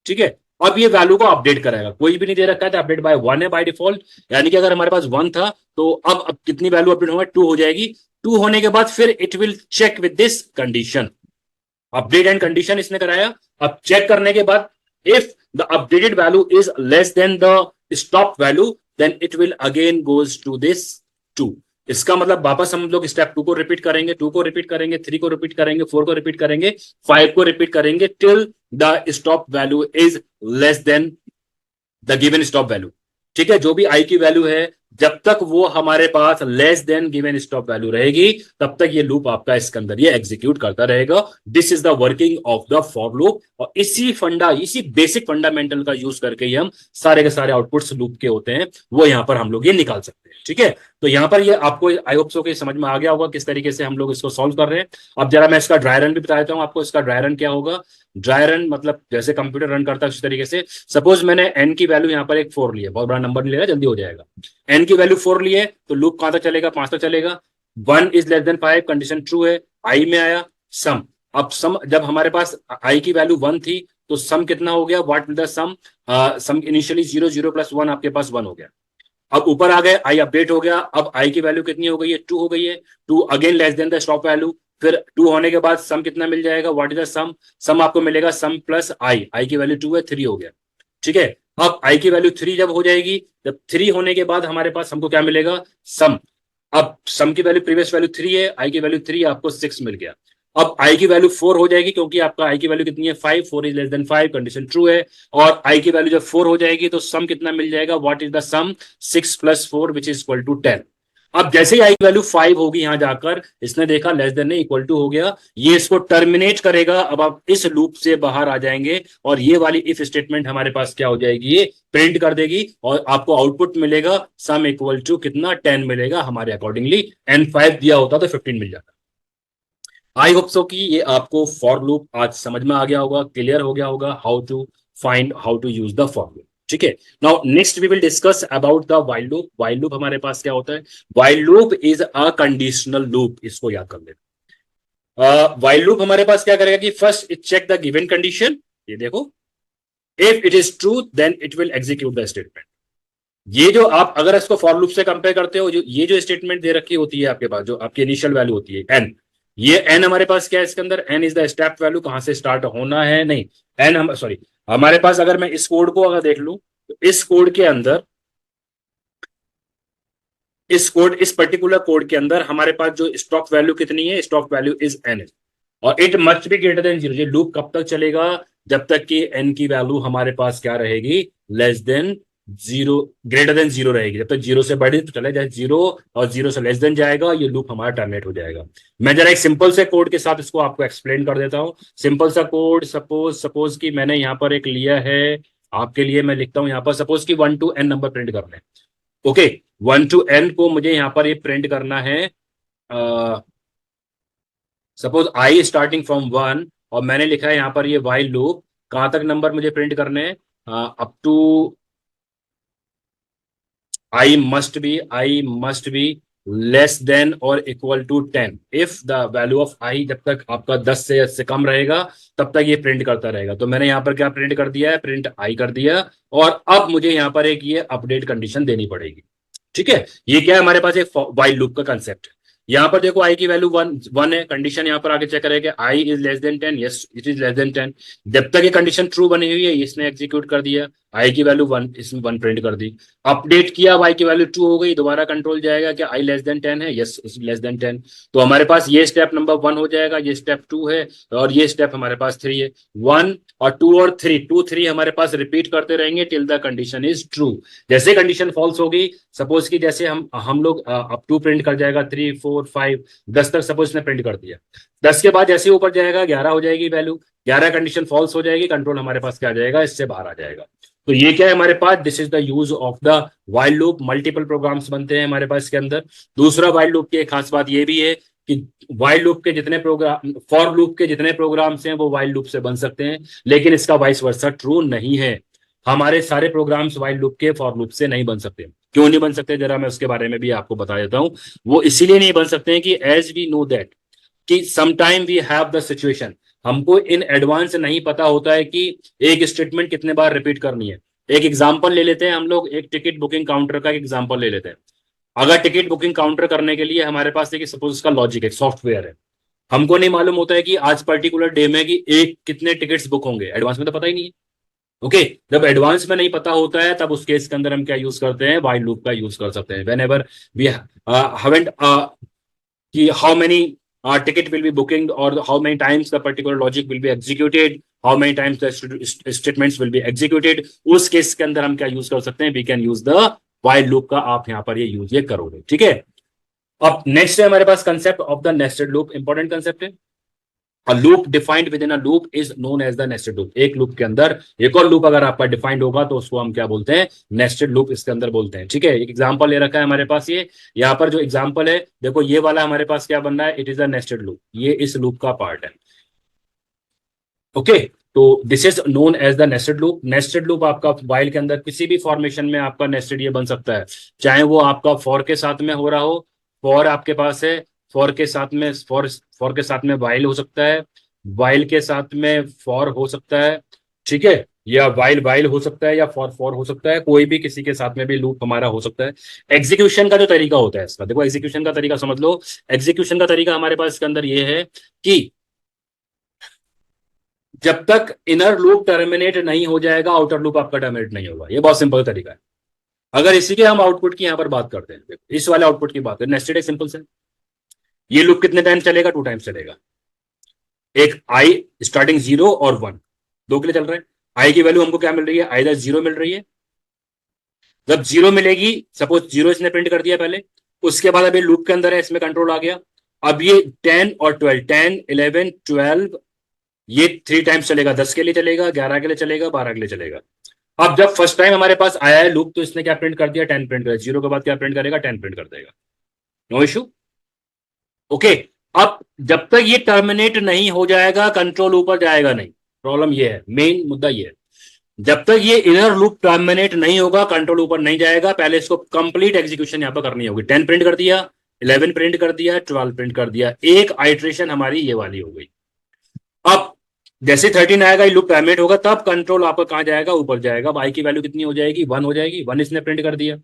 ठीक है, अब ये वैल्यू को अपडेट कराएगा, कोई भी नहीं दे रखा है, तो अपडेट बाय 1 है बाय डिफॉल्ट, यानी कि अगर हमारे पास 1 था तो अब कितनी वैल्यू अपडेट होगा, 2 हो जाएगी। 2 होने के बाद फिर it will check with this condition, update and condition इसने कराया। अब चेक करने के बाद if the updated value is less than the stop value then it will again goes to this 2। इसका मतलब वापस हम लोग स्टेप 2 को रिपीट करेंगे, 2 को रिपीट करेंगे, 3 को रिपीट करेंगे, 4 को रिपीट करेंगे, 5 को रिपीट करेंगे, till the stop value is less than the given stop value. ठीक है, जो भी आई की वैल्यू है, जब तक वो हमारे पास less than given stop value रहेगी, तब तक ये लूप आपका इसके अंदर ये एग्जीक्यूट करता रहेगा। This is the working of the for loop, और इसी बेसिक फंडामेंटल का यूज करके ही हम सारे के सारे आउटपुट्स लूप के होते हैं वो यहां पर हम लोग ये निकाल सकते हैं। ठीक है, तो यहां पर ये आपको आई होप सो के समझ में आ गया होगा किस तरीके से हम लोग इसको सॉल्व कर रहे हैं। अब जरा मैं इसका ड्राई रन भी बता देता हूं आपको। इसका ड्राई रन क्या होगा, ड्राई रन मतलब जैसे कंप्यूटर रन करता है उस तरीके से। सपोज मैंने n की वैल्यू यहाँ पर एक 4 लिया, बहुत बड़ा नंबर नहीं ले रहा, जल्दी हो जाएगा। n की वैल्यू 4 ली है तो लूप कहां तक चलेगा, 5 तक चलेगा। 1 is less then 5 condition true है, i में आया सम। अब सम जब हमारे पास i की वैल्यू 1 थी तो सम कितना हो गया, what will the sum, sum initially 0 0 plus 1 आपके पास 1 हो गया। अब ऊपर आ गए, आई अपडेट हो गया, अब आई की वैल्यू कितनी हो गई है, 2 हो गई है। 2 again less than the stop value, फिर 2 होने के बाद सम कितना मिल जाएगा, व्हाट इज द सम, सम आपको मिलेगा सम प्लस आई, आई की वैल्यू 2 है, 3 हो गया। ठीक है, अब आई की वैल्यू 3 जब हो जाएगी, जब 3 होने के बाद हमारे पास हमको क्या मिलेगा, सम। अब सम की वैल्यू प्रीवियस वैल्यू 3 है, आई की वैल्यू 3, आपको 6 मिल गया। अब आई की वैल्यू 4 हो जाएगी क्योंकि आपका आई की वैल्यू कितनी है, 5, 4 is less then 5 condition true है। और आई की वैल्यू जब 4 हो जाएगी तो सम कितना मिल जाएगा, what is the sum, 6 plus 4 which is equal to 10। अब जैसे ही आई की वैल्यू 5 होगी, यहां जाकर इसने देखा लेस देन नहीं इक्वल टू हो गया, ये इसको टर्मिनेट करेगा। अब आप इस लूप से बाहर आ जाएंगे और ये वाली इफ स्टेटमेंट हमारे पास क्या हो जाएगी, ये प्रिंट कर देगी और आपको आउटपुट मिलेगा सम इक्वल टू कितना, 10 मिलेगा हमारे अकॉर्डिंगली। एंड 5 दिया होता तो 15 मिल जाता। आई होप सो कि ये आपको फॉर लूप आज समझ में आ गया होगा, क्लियर हो गया होगा, how to use the for loop. ठीक है, now next we will discuss about the while loop. While loop हमारे पास क्या होता है, while loop is a conditional loop, इसको याद कर लेना। व्हाइल लूप हमारे पास क्या करेगा कि first it check the given condition, ये देखो, if it is true then it will execute the statement. ये जो आप अगर इसको फॉर लूप से कंपेयर करते हो, जो ये जो स्टेटमेंट दे रखी होती है आपके पास, जो आपकी इनिशियल वैल्यू होती है एन, ये एन हमारे पास क्या है इसके अंदर, N is the step value, कहां से स्टार्ट होना है, नहीं एन हम सॉरी, हमारे पास अगर मैं इस कोड को अगर देख लूं तो इस कोड के अंदर, इस पर्टिकुलर कोड के अंदर हमारे पास जो स्टॉक वैल्यू कितनी है, स्टॉक वैल्यू इज एन, और it must be greater than 0। ये लूप कब तक चलेगा, जब तक कि एन की वैल्यू हमारे पास क्या रहेगी, लेस देन 0, ग्रेटर देन 0 रहेगी। जब तक 0 से बड़ी तो चले जाए 0, और 0 से लेस देन जाएगा, ये लूप हमारा टर्मिनेट हो जाएगा। मैं जरा एक सिंपल से कोड के साथ इसको आपको एक्सप्लेन कर देता हूं। सिंपल सा कोड, सपोज कि मैंने यहाँ पर एक लिया है, आपके लिए मैं लिखता हूं यहाँ पर, सपोज कि 1 to n नंबर प्रिंट करना है। ओके, 1 to n को मुझे यहाँ पर ये प्रिंट करना है, सपोज आई स्टार्टिंग फ्रॉम 1, और मैंने लिखा है यहाँ पर ये वाइल लूप, कहां तक नंबर मुझे प्रिंट करने हैं, up to i must be less than और equal to 10। If the value of i, जब तक आपका 10 से कम रहेगा तब तक ये प्रिंट करता रहेगा। तो मैंने यहाँ पर क्या प्रिंट कर दिया है, प्रिंट आई कर दिया, और अब मुझे यहाँ पर एक ये अपडेट कंडीशन देनी पड़ेगी। ठीक है, ये क्या है, हमारे पास एक वाइल लूप का कंसेप्ट है। यहाँ पर देखो आई की वैल्यू 1 है, कंडीशन यहाँ पर आगे चेक करेगा, i is less than 10, yes it is less than 10। जब तक ये कंडीशन ट्रू बनी हुई है, इसने एग्जीक्यूट कर दिया, आई की वैल्यू 1, इसमें 1 प्रिंट कर दी। अपडेट किया, वाई की वैल्यू 2 हो गई, दोबारा कंट्रोल जाएगा कि आई लेस देन 10 है, यस इज लेस देन 10। तो हमारे पास ये स्टेप नंबर 1 हो जाएगा, ये स्टेप 2 है, और ये स्टेप हमारे पास 3 है। 1 और 2 और 3, 2 3 हमारे पास रिपीट करते रहेंगे till the condition is true. जैसे कंडीशन फॉल्स होगी, सपोज कि जैसे हम लोग अप टू प्रिंट कर जाएगा, 3 4 5 10 तक सपोज ने प्रिंट कर दिया। 10 के बाद जैसे ऊपर जाएगा 11 हो जाएगी वैल्यू, 11 कंडीशन फॉल्स हो जाएगी, कंट्रोल हमारे पास क्या आ जाएगा, इससे बाहर आ जाएगा। तो ये क्या है हमारे पास, this is the use of the while loop. Multiple programs बनते हैं हमारे पास इसके अंदर। दूसरा व्हाइल लूप की एक खास बात ये भी है कि व्हाइल लूप के जितने प्रोग्राम, फॉर लूप के जितने प्रोग्राम्स हैं वो व्हाइल लूप से बन सकते हैं, लेकिन इसका वाइस वर्सा ट्रू नहीं है। हमारे सारे प्रोग्राम्स व्हाइल लूप के फॉर लूप से नहीं बन सकते। क्यों नहीं बन सकते, जरा मैं उसके बारे में भी आपको बता देता हूं। वो इसीलिए नहीं बन सकते हैं कि एज वी नो दैट कि sometime we have the situation, हमको इन एडवांस नहीं पता होता है कि एक स्टेटमेंट कितने बार रिपीट करनी है। एक एग्जांपल ले लेते हैं हम लोग, एक टिकट बुकिंग काउंटर का एग्जांपल ले लेते हैं। अगर टिकट बुकिंग काउंटर करने के लिए हमारे पास देखिए सपोज इसका लॉजिक है, सॉफ्टवेयर है, हमको नहीं मालूम होता है कि आज पर्टिकुलर डे में कि एक कितने टिकट्स बुक होंगे, एडवांस में तो पता ही नहीं है। ओके, जब एडवांस में नहीं पता होता है तब उस केस के अंदर हम क्या यूज करते हैं, व्हाइल लूप का यूज कर सकते हैं। वेन एवर वी हैवंट कि how many ticket will be booking, or how many times the particular logic will be executed, how many times the statements will be executed, उस case के अंदर हम क्या यूज कर सकते हैं, we can use the while loop का आप यहाँ पर ये यूज ये करोगे। ठीक है, अब नेक्स्ट है हमारे पास concept of the nested loop, important concept है। A loop defined within a loop is known as the nested loop। एक लूप के अंदर एक और लूप अगर आपका डिफाइंड होगा तो उसको हम क्या बोलते हैं, नेस्टेड लूप इसके अंदर बोलते हैं। ठीक है, एक एग्जांपल ले रखा है हमारे पास, ये यहाँ पर जो एग्जांपल है देखो, ये वाला हमारे पास क्या बन रहा है, it is a nested loop, ये इस लूप का पार्ट है। ओके, तो this is known as the nested loop. Nested loop आपका वाइल के अंदर किसी भी फॉर्मेशन में आपका नेस्टेड ये बन सकता है, चाहे वो आपका फॉर के साथ में हो रहा हो, फॉर आपके पास है, फॉर के साथ में फॉर के साथ में वाइल हो सकता है, वाइल के साथ में फॉर हो सकता है, ठीक है, या वाइल वाइल हो सकता है, या फॉर फॉर हो सकता है, कोई भी किसी के साथ में भी लूप हमारा हो सकता है। एग्जीक्यूशन का जो तरीका होता है इसका, देखो एग्जीक्यूशन का तरीका समझ लो। एग्जीक्यूशन का तरीका हमारे पास इसके अंदर ये है कि जब तक इनर लूप टर्मिनेट नहीं हो जाएगा, आउटर लूप आपका टर्मिनेट नहीं होगा। ये बहुत सिंपल तरीका है। अगर इसी के हम आउटपुट की यहां पर बात करते हैं, इस वाले आउटपुट की बात करें, नेस्टेड है, सिंपल से, ये लूप कितने टाइम चलेगा? 2 टाइम्स चलेगा। एक आई स्टार्टिंग 0 और 1 दो के लिए चल रहा है। आई की वैल्यू हमको क्या मिल रही है? आइदर 0 मिल रही है। जब 0 मिलेगी, सपोज 0 इसने प्रिंट कर दिया पहले, उसके बाद अभी लूप के अंदर है, इसमें कंट्रोल आ गया। अब ये 10 और 12, 10 11 12, ये 3 टाइम्स चलेगा, 10 के लिए चलेगा, 11 के लिए चलेगा, 12 के लिए चलेगा। अब जब फर्स्ट टाइम हमारे पास आया है लूप, तो इसने क्या प्रिंट कर दिया? 10 प्रिंट कर दिया। 0 के बाद क्या प्रिंट करेगा? 10 प्रिंट कर देगा। No issue. ओके, अब जब तक ये टर्मिनेट नहीं हो जाएगा, कंट्रोल ऊपर जाएगा नहीं। प्रॉब्लम ये है, मेन मुद्दा ये है, जब तक ये इनर लूप टर्मिनेट नहीं होगा, कंट्रोल ऊपर नहीं जाएगा। पहले इसको कंप्लीट एग्जीक्यूशन यहां पर करनी होगी। 10 प्रिंट कर दिया, 11 प्रिंट कर दिया, 12 प्रिंट कर दिया, एक आइट्रेशन हमारी ये वाली हो गई। अब जैसे 13 आएगा, ये लूप टर्मिनेट होगा, तब कंट्रोल आपका कहां जाएगा? ऊपर जाएगा। अब आई की वैल्यू कितनी हो जाएगी? 1 हो जाएगी। 1 इसने प्रिंट कर दिया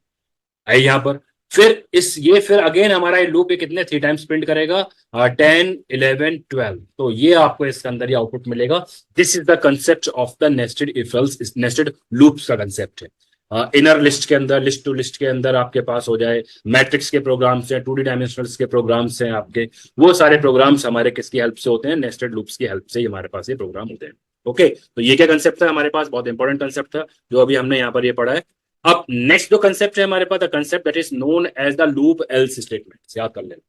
आई यहां पर। फिर अगेन हमारा लूप ये कितने 3 टाइम्स प्रिंट करेगा? 10 11 12। तो ये आपको इसके अंदर ये आउटपुट मिलेगा। This is the concept of the nested if else, nested loops का कंसेप्ट है। इनर लिस्ट के अंदर, लिस्ट टू लिस्ट के अंदर आपके पास हो जाए, मैट्रिक्स के प्रोग्राम्स हैं, 2D डायमेंशनल्स के प्रोग्राम्स हैं आपके, वो सारे प्रोग्राम्स हमारे किसकी हेल्प से होते हैं? नेस्टेड लूप्स की हेल्प से ही हमारे पास ये प्रोग्राम होते हैं। ओके, तो ये क्या कंसेप्ट था हमारे पास? बहुत इंपॉर्टेंट कंसेप्ट था जो अभी हमने यहाँ पर ये पढ़ा है। अब नेक्स्ट जो कंसेप्ट है हमारे पास, the concept that is known as the loop else statement. याद कर लेना,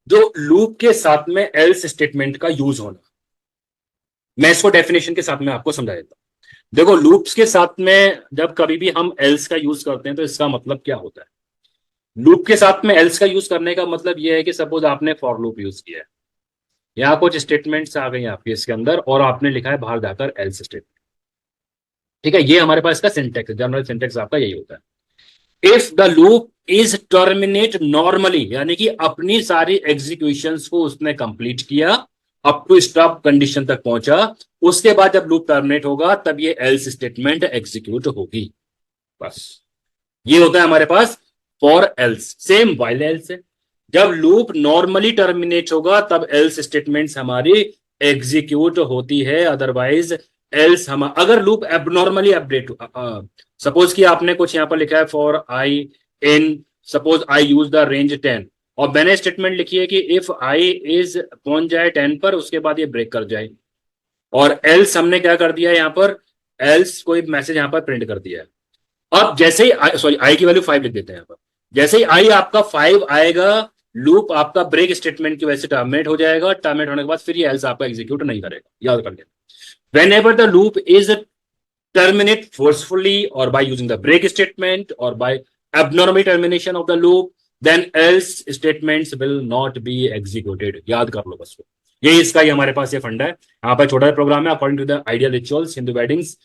जो लूप के साथ में एल्स स्टेटमेंट का यूज होना। मैं इसको डेफिनेशन के साथ में आपको समझा देता हूं। देखो, लूप्स के साथ में जब कभी भी हम एल्स का यूज करते हैं, तो इसका मतलब क्या होता है? लूप के साथ में एल्स का यूज करने का मतलब यह है कि सपोज आपने फॉर लूप यूज किया है, यहाँ कुछ स्टेटमेंट्स आ गई आपके इसके अंदर, और आपने लिखा है बाहर जाकर एल्स स्टेटमेंट। ठीक है, ये हमारे पास इसका सिंटेक्स है, जनरल सिंटेक्स आपका यही होता है। If the loop is terminate normally, यानी कि अपनी सारी एग्जीक्यूशंस को उसने कंप्लीट किया, अप टू स्टॉप कंडीशन तक पहुंचा, उसके बाद जब लूप टर्मिनेट होगा, तब ये एल्स स्टेटमेंट एग्जीक्यूट होगी। बस ये होता है हमारे पास for else. Same while else है, जब लूप नॉर्मली टर्मिनेट होगा, तब एल्स स्टेटमेंट्स हमारी एग्जीक्यूट होती है। अदरवाइज एल्स हम, अगर लूप एबनॉर्मली अपडेट, सपोज कि आपने कुछ यहां पर लिखा है for I in, suppose I use the range 10, और मैंने स्टेटमेंट लिखी है कि इफ आई इज पहुंच जाए 10 पर, उसके बाद ये ब्रेक कर जाए, और एल्स हमने क्या कर दिया यहां पर? एल्स कोई मैसेज यहां पर प्रिंट कर दिया है। अब जैसे ही सॉरी, आई की वैल्यू 5 लिख देते हैं यहां पर, जैसे ही आई आपका 5 आएगा, लूप आपका ब्रेक स्टेटमेंट की वजह से टर्मिनेट हो जाएगा। टर्मिनेट होने के बाद फिर ये एल्स आपका एग्जीक्यूट नहीं करेगा। याद कर लेना, whenever the loop is terminate forcefully or by using the break statement or by abnormal termination of the loop, then else statements will not be executed। याद कर लो बस, ये इसका ही हमारे पास ये फंडा है। यहाँ पर छोटा प्रोग्राम है। According to the ideal rituals Hindu weddings,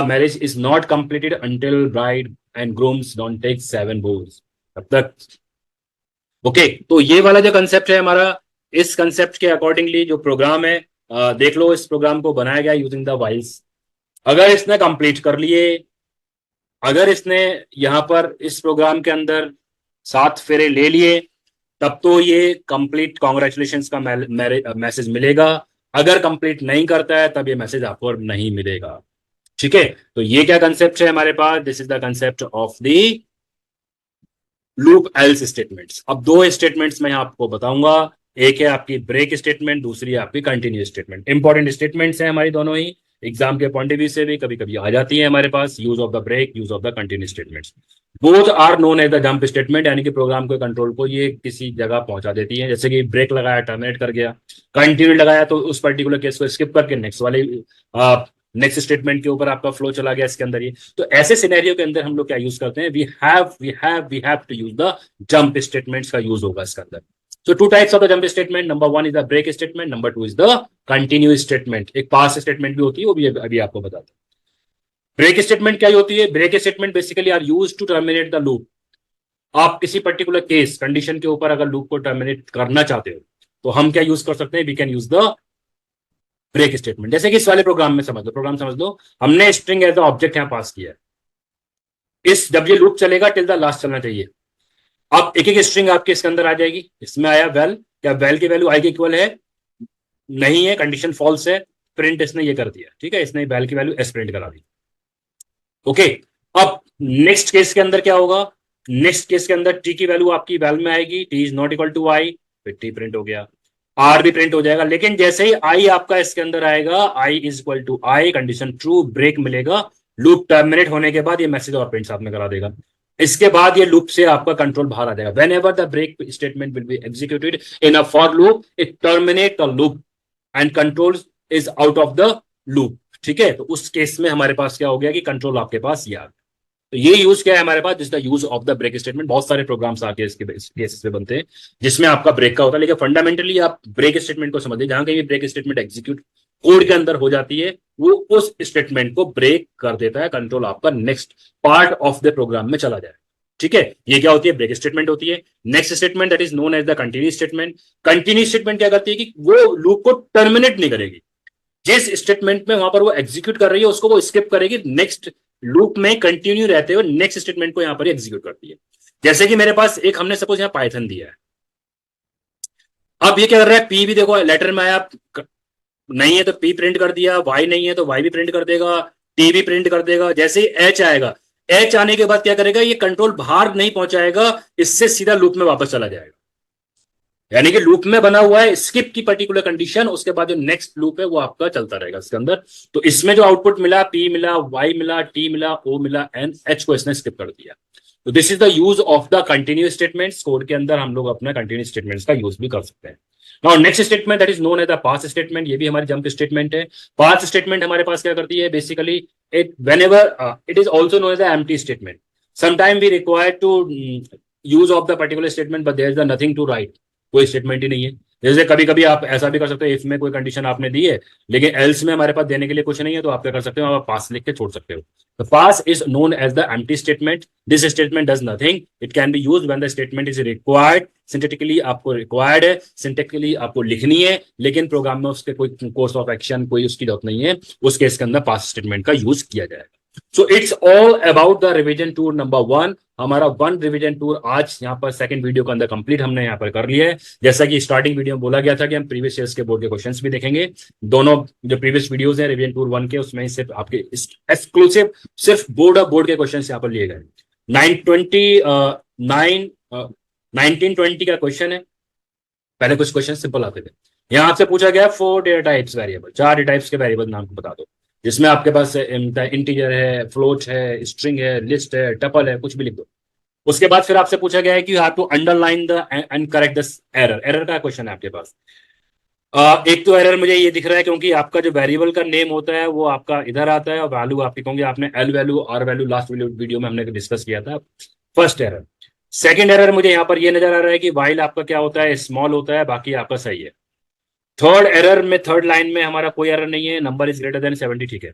marriage is not completed until bride and grooms don't take 7 vows। तब तक ओके, तो ये वाला जो कंसेप्ट है हमारा, इस कंसेप्ट के अकॉर्डिंगली जो प्रोग्राम है, देख लो, इस प्रोग्राम को बनाया गया यूजिंग द वाइल्स। अगर इसने कंप्लीट कर लिए, अगर इसने यहां पर इस प्रोग्राम के अंदर 7 फेरे ले लिए, तब तो ये कंप्लीट कॉन्ग्रेचुलेशन का मैसेज मिलेगा। अगर कंप्लीट नहीं करता है, तब ये मैसेज आपको नहीं मिलेगा। ठीक है, तो ये क्या कंसेप्ट है हमारे पास? This is the concept of the loop else statements. अब 2 स्टेटमेंट्स मैं आपको बताऊंगा, एक है आपकी ब्रेक स्टेटमेंट, दूसरी है आपकी कंटिन्यू स्टेटमेंट। इंपॉर्टेंट स्टेटमेंट्स हैं हमारी दोनों ही, एग्जाम के पॉइंट ऑफ व्यू से भी कभी कभी आ जाती है हमारे पास। Use of the break, use of the continue statements, both are known as the jump statement, यानी कि प्रोग्राम को, कंट्रोल को ये किसी जगह पहुंचा देती है। जैसे कि ब्रेक लगाया, टर्मिनेट कर गया, कंटिन्यू लगाया तो उस पर्टिकुलर केस को स्किप करके नेक्स्ट वाले नेक्स्ट स्टेटमेंट के ऊपर आपका फ्लो चला गया इसके अंदर। ये तो ऐसे सिनेरियो के अंदर हम लोग क्या यूज करते हैं? We have to use the jump statements का यूज होगा इसके अंदर। So two types of the jump statement. Number one is the break statement. Number two is the continuous statement. एक पास स्टेटमेंट भी होती है, वो भी अभी आपको बताता हूं. ब्रेक स्टेटमेंट क्या होती है? Break statement basically are use to terminate the loop. आप किसी पर्टिकुलर केस कंडीशन के ऊपर अगर लूप को टर्मिनेट करना चाहते हो तो हम क्या यूज कर सकते हैं? We can use the break statement. जैसे कि इस वाले प्रोग्राम में समझ लो, प्रोग्राम समझ लो, हमने स्ट्रिंग एज द ऑब्जेक्ट यहां पास किया है. इस जब ये लूप चलेगा टिल द लास्ट चलना चाहिए. अब एक एक स्ट्रिंग आपके इसके अंदर आ जाएगी. इसमें आया वेल, क्या वेल की वैल्यू आई के इक्वल है? नहीं है, कंडीशन फॉल्स है. प्रिंट इसने ये कर दिया, ठीक है, इसने वेल की वैल्यू एस प्रिंट करा दी. ओके, अब नेक्स्ट केस के अंदर क्या होगा? नेक्स्ट केस के अंदर टी की वैल्यू आपकी वेल में आएगी. T is not equal to i, फिर टी प्रिंट हो गया. आर भी प्रिंट हो जाएगा. लेकिन जैसे ही आई आपका इसके अंदर आएगा, i is equal to i, condition true, break मिलेगा. लूप टर्मिनेट होने के बाद ये मैसेज और प्रिंट साथ में करा देगा. इसके बाद ये लूप से आपका कंट्रोल बाहर आ जाएगा. Whenever the break statement will be executed in a for loop, it terminate the loop and control is out of the loop. ठीक है, तो उस केस में हमारे पास क्या हो गया कि कंट्रोल आपके पास ये आ गया. तो ये यूज क्या है हमारे पास? जिसका use of the break statement. बहुत सारे प्रोग्राम्स आके इसके केसेस पे बनते हैं जिसमें आपका ब्रेक का होता है. लेकिन फंडामेंटली आप ब्रेक स्टेटमेंट को समझिए. जहां कहीं भी ब्रेक स्टेटमेंट एग्जीक्यूट कोड के अंदर हो जाती है, वो उस स्टेटमेंट को ब्रेक कर देता है. कंट्रोल आपका next part of the program में चला जाए. ठीक है, ये क्या होती है? ब्रेक स्टेटमेंट होती है. Next statement that is known as the continuous statement. Continuous statement क्या करती है कि वो लूप को टर्मिनेट नहीं करेगी. जिस स्टेटमेंट में वहां पर वो एग्जीक्यूट कर रही है उसको वो स्किप करेगी. नेक्स्ट लूप में कंटिन्यू रहते हुए नेक्स्ट स्टेटमेंट को यहां पर एग्जीक्यूट करती है. जैसे कि मेरे पास एक हमने सपोज यहां पाइथन दिया है. अब ये क्या कर रहा है? पी भी देखो लेटर में आया, नहीं है तो पी प्रिंट कर दिया, वाई नहीं है तो वाई भी प्रिंट कर देगा, टी भी प्रिंट कर देगा. जैसे ही एच आएगा, एच आने के बाद क्या करेगा? ये कंट्रोल बाहर नहीं पहुंचाएगा, इससे सीधा लूप में वापस चला जाएगा. यानी कि लूप में बना हुआ है स्किप की पर्टिकुलर कंडीशन, उसके बाद जो नेक्स्ट लूप है वो आपका चलता रहेगा इसके अंदर. तो इसमें जो आउटपुट मिला, पी मिला, वाई मिला, टी मिला, ओ मिला, एंड एच को इसने स्किप कर दिया. तो this is the use of the continuous statements. Code के अंदर हम लोग अपना कंटिन्यूअस स्टेटमेंट्स का यूज भी कर सकते हैं. Now next statement that is known as the pass statement. ये भी हमारी जंप स्टेटमेंट है. पास स्टेटमेंट हमारे पास क्या करती है? Basically it whenever it is also known as the empty statement. Sometime we require to use of the particular statement but there is the nothing to write. कोई स्टेटमेंट ही नहीं है. जैसे कभी कभी आप ऐसा भी कर सकते हो, इफ में कोई कंडीशन आपने दी है लेकिन एल्स में हमारे पास देने के लिए कुछ नहीं है, तो आप क्या कर सकते हो? आप पास लिख के छोड़ सकते हो. The pass is known as the empty statement. This statement does nothing. It can be used when the statement is required. Syntactically आपको required है, syntactically आपको लिखनी है, लेकिन प्रोग्राम में उसके कोई कोर्स ऑफ एक्शन, कोई उसकी जरूरत नहीं है. उस केस के अंदर पास स्टेटमेंट का यूज किया जाएगा. So it's all about the revision tour number 1. हमारा 1 रिवीजन टूर आज यहाँ पर सेकंड वीडियो के अंदर कंप्लीट हमने यहाँ पर कर लिया है. जैसा कि स्टार्टिंग वीडियो में बोला गया था कि हम प्रीवियस ईयर्स के बोर्ड के क्वेश्चंस भी देखेंगे. दोनों जो प्रीवियस वीडियोस हैं रिवीजन टूर 1 के, उसमें सिर्फ आपके एक्सक्लूसिव सिर्फ बोर्ड के क्वेश्चन यहाँ पर लिए गए. 1920 का क्वेश्चन है. पहले कुछ क्वेश्चन सिंपल आते थे. यहाँ आपसे पूछा गया 4 data types variable, 4 data types के वेरिएबल नाम को बता दो, जिसमें आपके पास इंटीजर है, फ्लोट है, स्ट्रिंग है, लिस्ट है, टपल है, कुछ भी लिख दो. उसके बाद फिर आपसे पूछा गया है कि you have to underline the and correct the error. Error का क्वेश्चन है आपके पास. एक तो एरर मुझे ये दिख रहा है क्योंकि आपका जो वेरिएबल का नेम होता है वो आपका इधर आता है और वैल्यू आपकी होंगे. आपने L value, R value last video में हमने डिस्कस किया था. First error. सेकंड एरर मुझे यहाँ पर ये नजर आ रहा है कि वाइल आपका क्या होता है? स्मॉल होता है, बाकी आपका सही है. थर्ड एरर में, थर्ड लाइन में हमारा कोई एरर नहीं है. नंबर इज ग्रेटर देन 70, ठीक है.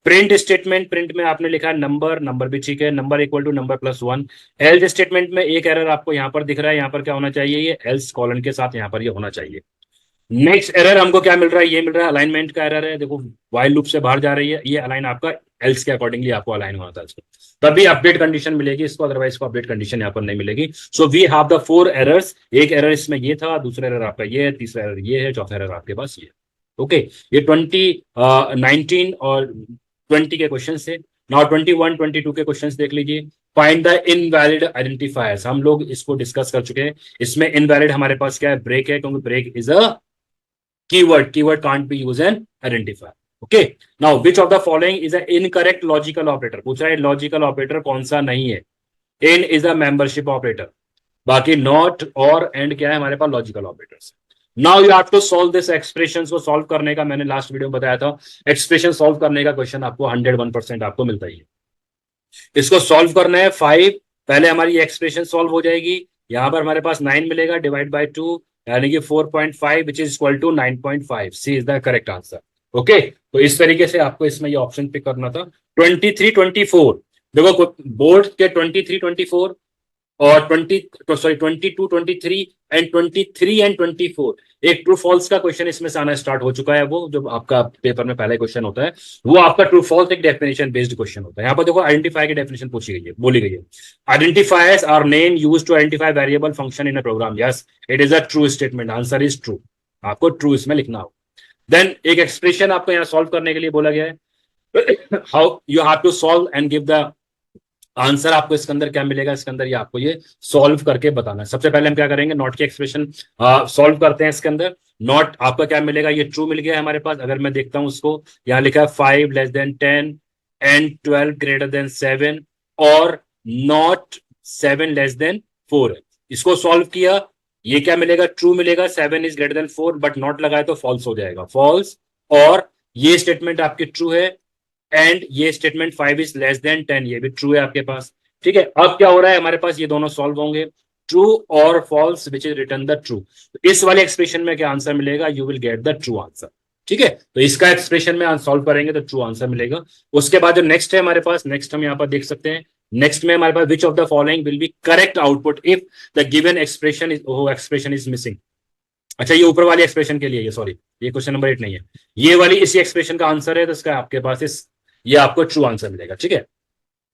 प्रिंट स्टेटमेंट, प्रिंट में आपने लिखा है नंबर, नंबर भी ठीक है, number equal to number plus 1. Else statement में एक एरर आपको यहाँ पर दिख रहा है. यहाँ पर क्या होना चाहिए? ये एल्स कॉलन के साथ यहाँ पर ये होना चाहिए. नेक्स्ट एरर हमको क्या मिल रहा है? ये मिल रहा है अलाइनमेंट का एरर है. देखो वाइल लूप से बाहर जा रही है, ये अलाइन आपका एल्स के अकॉर्डिंगली आपको अलाइन होना था इसको, तभी अपडेट कंडीशन मिलेगी इसको, अदरवाइज इसको अपडेट कंडीशन यहाँ पर नहीं मिलेगी. So we have the 4 errors. एक एरर इसमें ये था, दूसरा एरर आपका ये है, तीसरा एरर ये है, चौथा एरर आपके पास ये. ओके, ये 19 और 20 के क्वेश्चन से. नाउ 21, 22 के क्वेश्चन देख लीजिए. Find the invalid identifiers. हम लोग इसको डिस्कस कर चुके हैं. इसमें इनवैलिड हमारे पास क्या है? ब्रेक है, क्योंकि break is a keyword. Keyword can't be use an identifier. Okay, now which of the following is a incorrect logical operator. पूछ रहा है लॉजिकल ऑपरेटर कौन सा नहीं है. In is a membership operator. बाकी नॉट और एंड क्या है हमारे पास? Logical operators. Now you have to solve this expression को सॉल्व करने का मैंने लास्ट वीडियो में बताया था. एक्सप्रेशन सॉल्व करने का क्वेश्चन आपको 101% आपको मिलता ही है. इसको सॉल्व करना है 5. पहले हमारी एक्सप्रेशन सॉल्व हो जाएगी. यहां पर हमारे पास 9 मिलेगा, डिवाइड बाय 2, यानी कि 4.5 which is equal to 9.5। C is the correct answer. Okay, तो इस तरीके से आपको इसमें ये ऑप्शन पिक करना था। 23-24, देखो बोर्ड के 23-24 और 22-23 एंड 23 एंड 24, एक ट्रू फॉल्स का क्वेश्चन इसमें से आना स्टार्ट हो चुका है। वो जो आपका पेपर में पहले क्वेश्चन होता है वो आपका ट्रू फॉल्स एक डेफिनेशन बेस्ड क्वेश्चन होता है। यहाँ पर देखो आइडेंटिफाई की डेफिनेशन पूछी गई है, बोली गई है। Identifiers are name used to identify variable function in a program. Yes, it is a true statement. Answer is true. आपको ट्रू इसमें लिखना हो। देन एक एक्सप्रेशन आपको यहाँ सॉल्व करने के लिए बोला गया है। How you have to solve and give the answer. आपको इसके अंदर क्या मिलेगा, इसके अंदर ये आपको ये सॉल्व करके बताना है। सबसे पहले हम क्या करेंगे, नॉट की एक्सप्रेशन सॉल्व करते हैं। इसके अंदर नॉट आपका क्या मिलेगा, ये ट्रू मिल गया है हमारे पास। अगर मैं देखता हूं उसको, यहाँ लिखा है 5 less than 10 and 12 greater than 7 और नॉट 7 लेस देन 4 है। इसको सॉल्व किया, ये क्या मिलेगा, ट्रू मिलेगा। 7 is greater then 4 but not लगाए तो फॉल्स हो जाएगा, फॉल्स। और ये स्टेटमेंट आपकी ट्रू है एंड ये स्टेटमेंट 5 इज लेस देन 10, ये भी ट्रू है आपके पास। ठीक है, अब क्या हो रहा है हमारे पास, ये दोनों सॉल्व होंगे, ट्रू और false which is return the true. तो इस वाले एक्सप्रेशन में क्या आंसर मिलेगा, you will get the true answer. ठीक है, तो इसका एक्सप्रेशन में सॉल्व करेंगे तो ट्रू आंसर मिलेगा। उसके बाद जो नेक्स्ट है हमारे पास, नेक्स्ट हम यहाँ पर देख सकते हैं। नेक्स्ट में हमारे पास which of the following will be correct output if the given expression is missing. अच्छा, ये ऊपर वाली एक्सप्रेशन के लिए, ये सॉरी, ये क्वेश्चन नंबर 8 नहीं है, ये वाली इसी एक्सप्रेशन का आंसर है। तो इसका आपके पास ये आपको ट्रू आंसर मिलेगा। ठीक है,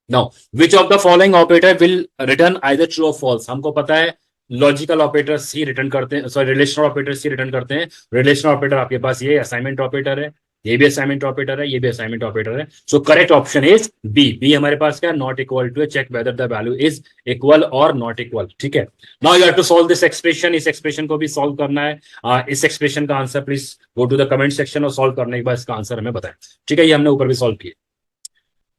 now which of the following operator will return either true और फॉल्स। हमको पता है लॉजिकल ऑपरेटर्स ही रिटर्न करते हैं, सॉरी रिलेशनल ऑपरेटर्स ही रिटर्न करते हैं। रिलेशनल ऑपरेटर आपके पास ये असाइनमेंट ऑपरेटर है, ये भी असाइनमेंट ऑपरेटर है, ये भी असाइनमेंट ऑपरेटर है। So correct option is B. B हमारे पास क्या, not equal to, check whether the value is equal और नॉट इक्वल। ठीक है, now you have to solve this expression. इस एक्सप्रेशन को भी सॉल्व करना है। इस एक्सप्रेशन का answer please go to the comment section और सॉल्व करने के बाद इसका आंसर हमें बताएं। ठीक है, ये हमने ऊपर भी सॉल्व किया।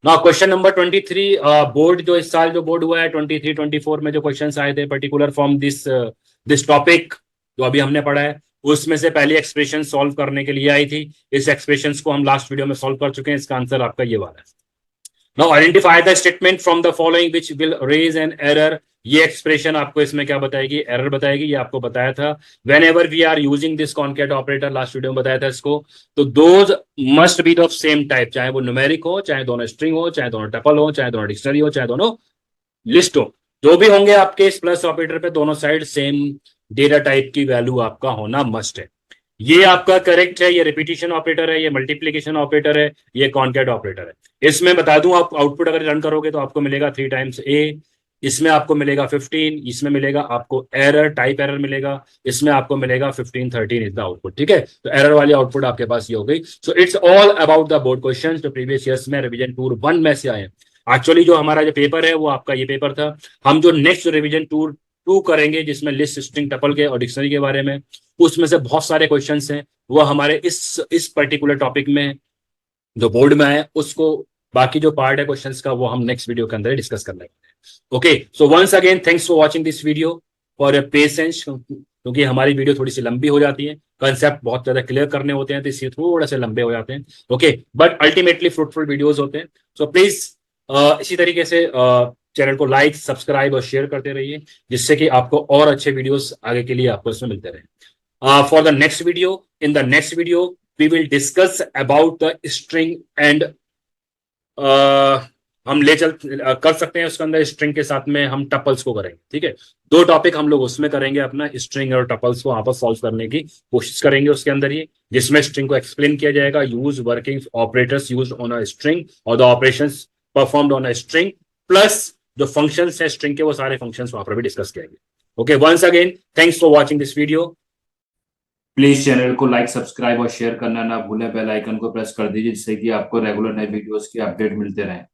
नाउ क्वेश्चन नंबर 23, बोर्ड जो इस साल जो बोर्ड हुआ है 23-24 में जो क्वेश्चंस आए थे पर्टिकुलर फ्रॉम दिस टॉपिक जो अभी हमने पढ़ा है, उसमें से पहली एक्सप्रेशन सॉल्व करने के लिए आई थी। इस एक्सप्रेशंस को हम लास्ट वीडियो में सॉल्व कर चुके हैं। इसका आंसर आपका ये वाला है। Now identify the statement from the following which will raise an error. ये एक्सप्रेशन आपको इसमें क्या बताएगी, एरर बताएगी। ये आपको बताया था whenever we are using this concat operator, last video में बताया था इसको। तो those must be of same type, चाहे वो न्यूमेरिक हो, चाहे दोनों स्ट्रिंग हो, चाहे दोनों टपल हो, चाहे दोनों डिक्शनरी हो, चाहे दोनों लिस्ट हो, जो भी होंगे आपके इस प्लस ऑपरेटर पे दोनों साइड सेम डेटा टाइप की वैल्यू आपका होना मस्ट है। ये आपका करेक्ट है। ये रिपीटिशन ऑपरेटर है, ये मल्टीप्लीकेशन ऑपरेटर है, ये कॉन्केट ऑपरेटर है। इसमें बता दूं, आप आउटपुट अगर रन करोगे तो आपको मिलेगा 3 टाइम्स ए, इसमें आपको मिलेगा 15, इसमें मिलेगा आपको एरर, टाइप एरर मिलेगा, इसमें आपको मिलेगा 15, 13 इज द आउटपुट। ठीक है, तो एरर वाली आउटपुट आपके पास ये हो गई। So it's all about the board question जो प्रीवियस ईयर्स में रिवीजन टूर 1 में से आए। एक्चुअली जो हमारा जो पेपर है वो आपका ये पेपर था। हम जो नेक्स्ट रिवीजन टूर 2 करेंगे जिसमें लिस्ट, स्ट्रिंग, टपल के और डिक्शनरी के बारे में, उसमें से बहुत सारे क्वेश्चंस हैं वो हमारे इस पर्टिकुलर टॉपिक में जो बोर्ड में आए, उसको बाकी जो पार्ट है क्वेश्चंस का वो हम नेक्स्ट वीडियो के अंदर डिस्कस कर लेंगे। Okay, so once again thanks for watching this video, for your patience, क्योंकि हमारी वीडियो थोड़ी सी लंबी हो जाती है, कंसेप्ट बहुत ज्यादा क्लियर करने होते हैं तो इसलिए थोड़ा से लंबे हो जाते हैं। Okay, but ultimately fruitful videos होते हैं। सो प्लीज इसी तरीके से चैनल को लाइक, सब्सक्राइब और शेयर करते रहिए, जिससे कि आपको और अच्छे वीडियोस आगे के लिए आपको इसमें मिलते रहे। For the next video, in the next video we will discuss about the string and हम कर सकते हैं उसके अंदर स्ट्रिंग के साथ में हम टपल्स को करेंगे। ठीक है, 2 टॉपिक हम लोग उसमें करेंगे, अपना स्ट्रिंग और टपल्स को वहां पर सॉल्व करने की कोशिश करेंगे उसके अंदर ही, जिसमें स्ट्रिंग को एक्सप्लेन किया जाएगा, use working operators used on a string और the operations performed on a string, plus जो फंक्शंस है स्ट्रिंग के वो सारे फंक्शंस वहां पर भी डिस्कस करेंगे। Okay, once again thanks for watching this video. Please channel को लाइक, सब्सक्राइब और शेयर करना ना भूलें। बेल आइकन को प्रेस कर दीजिए जिससे कि आपको रेगुलर नए वीडियोस की अपडेट मिलते रहें।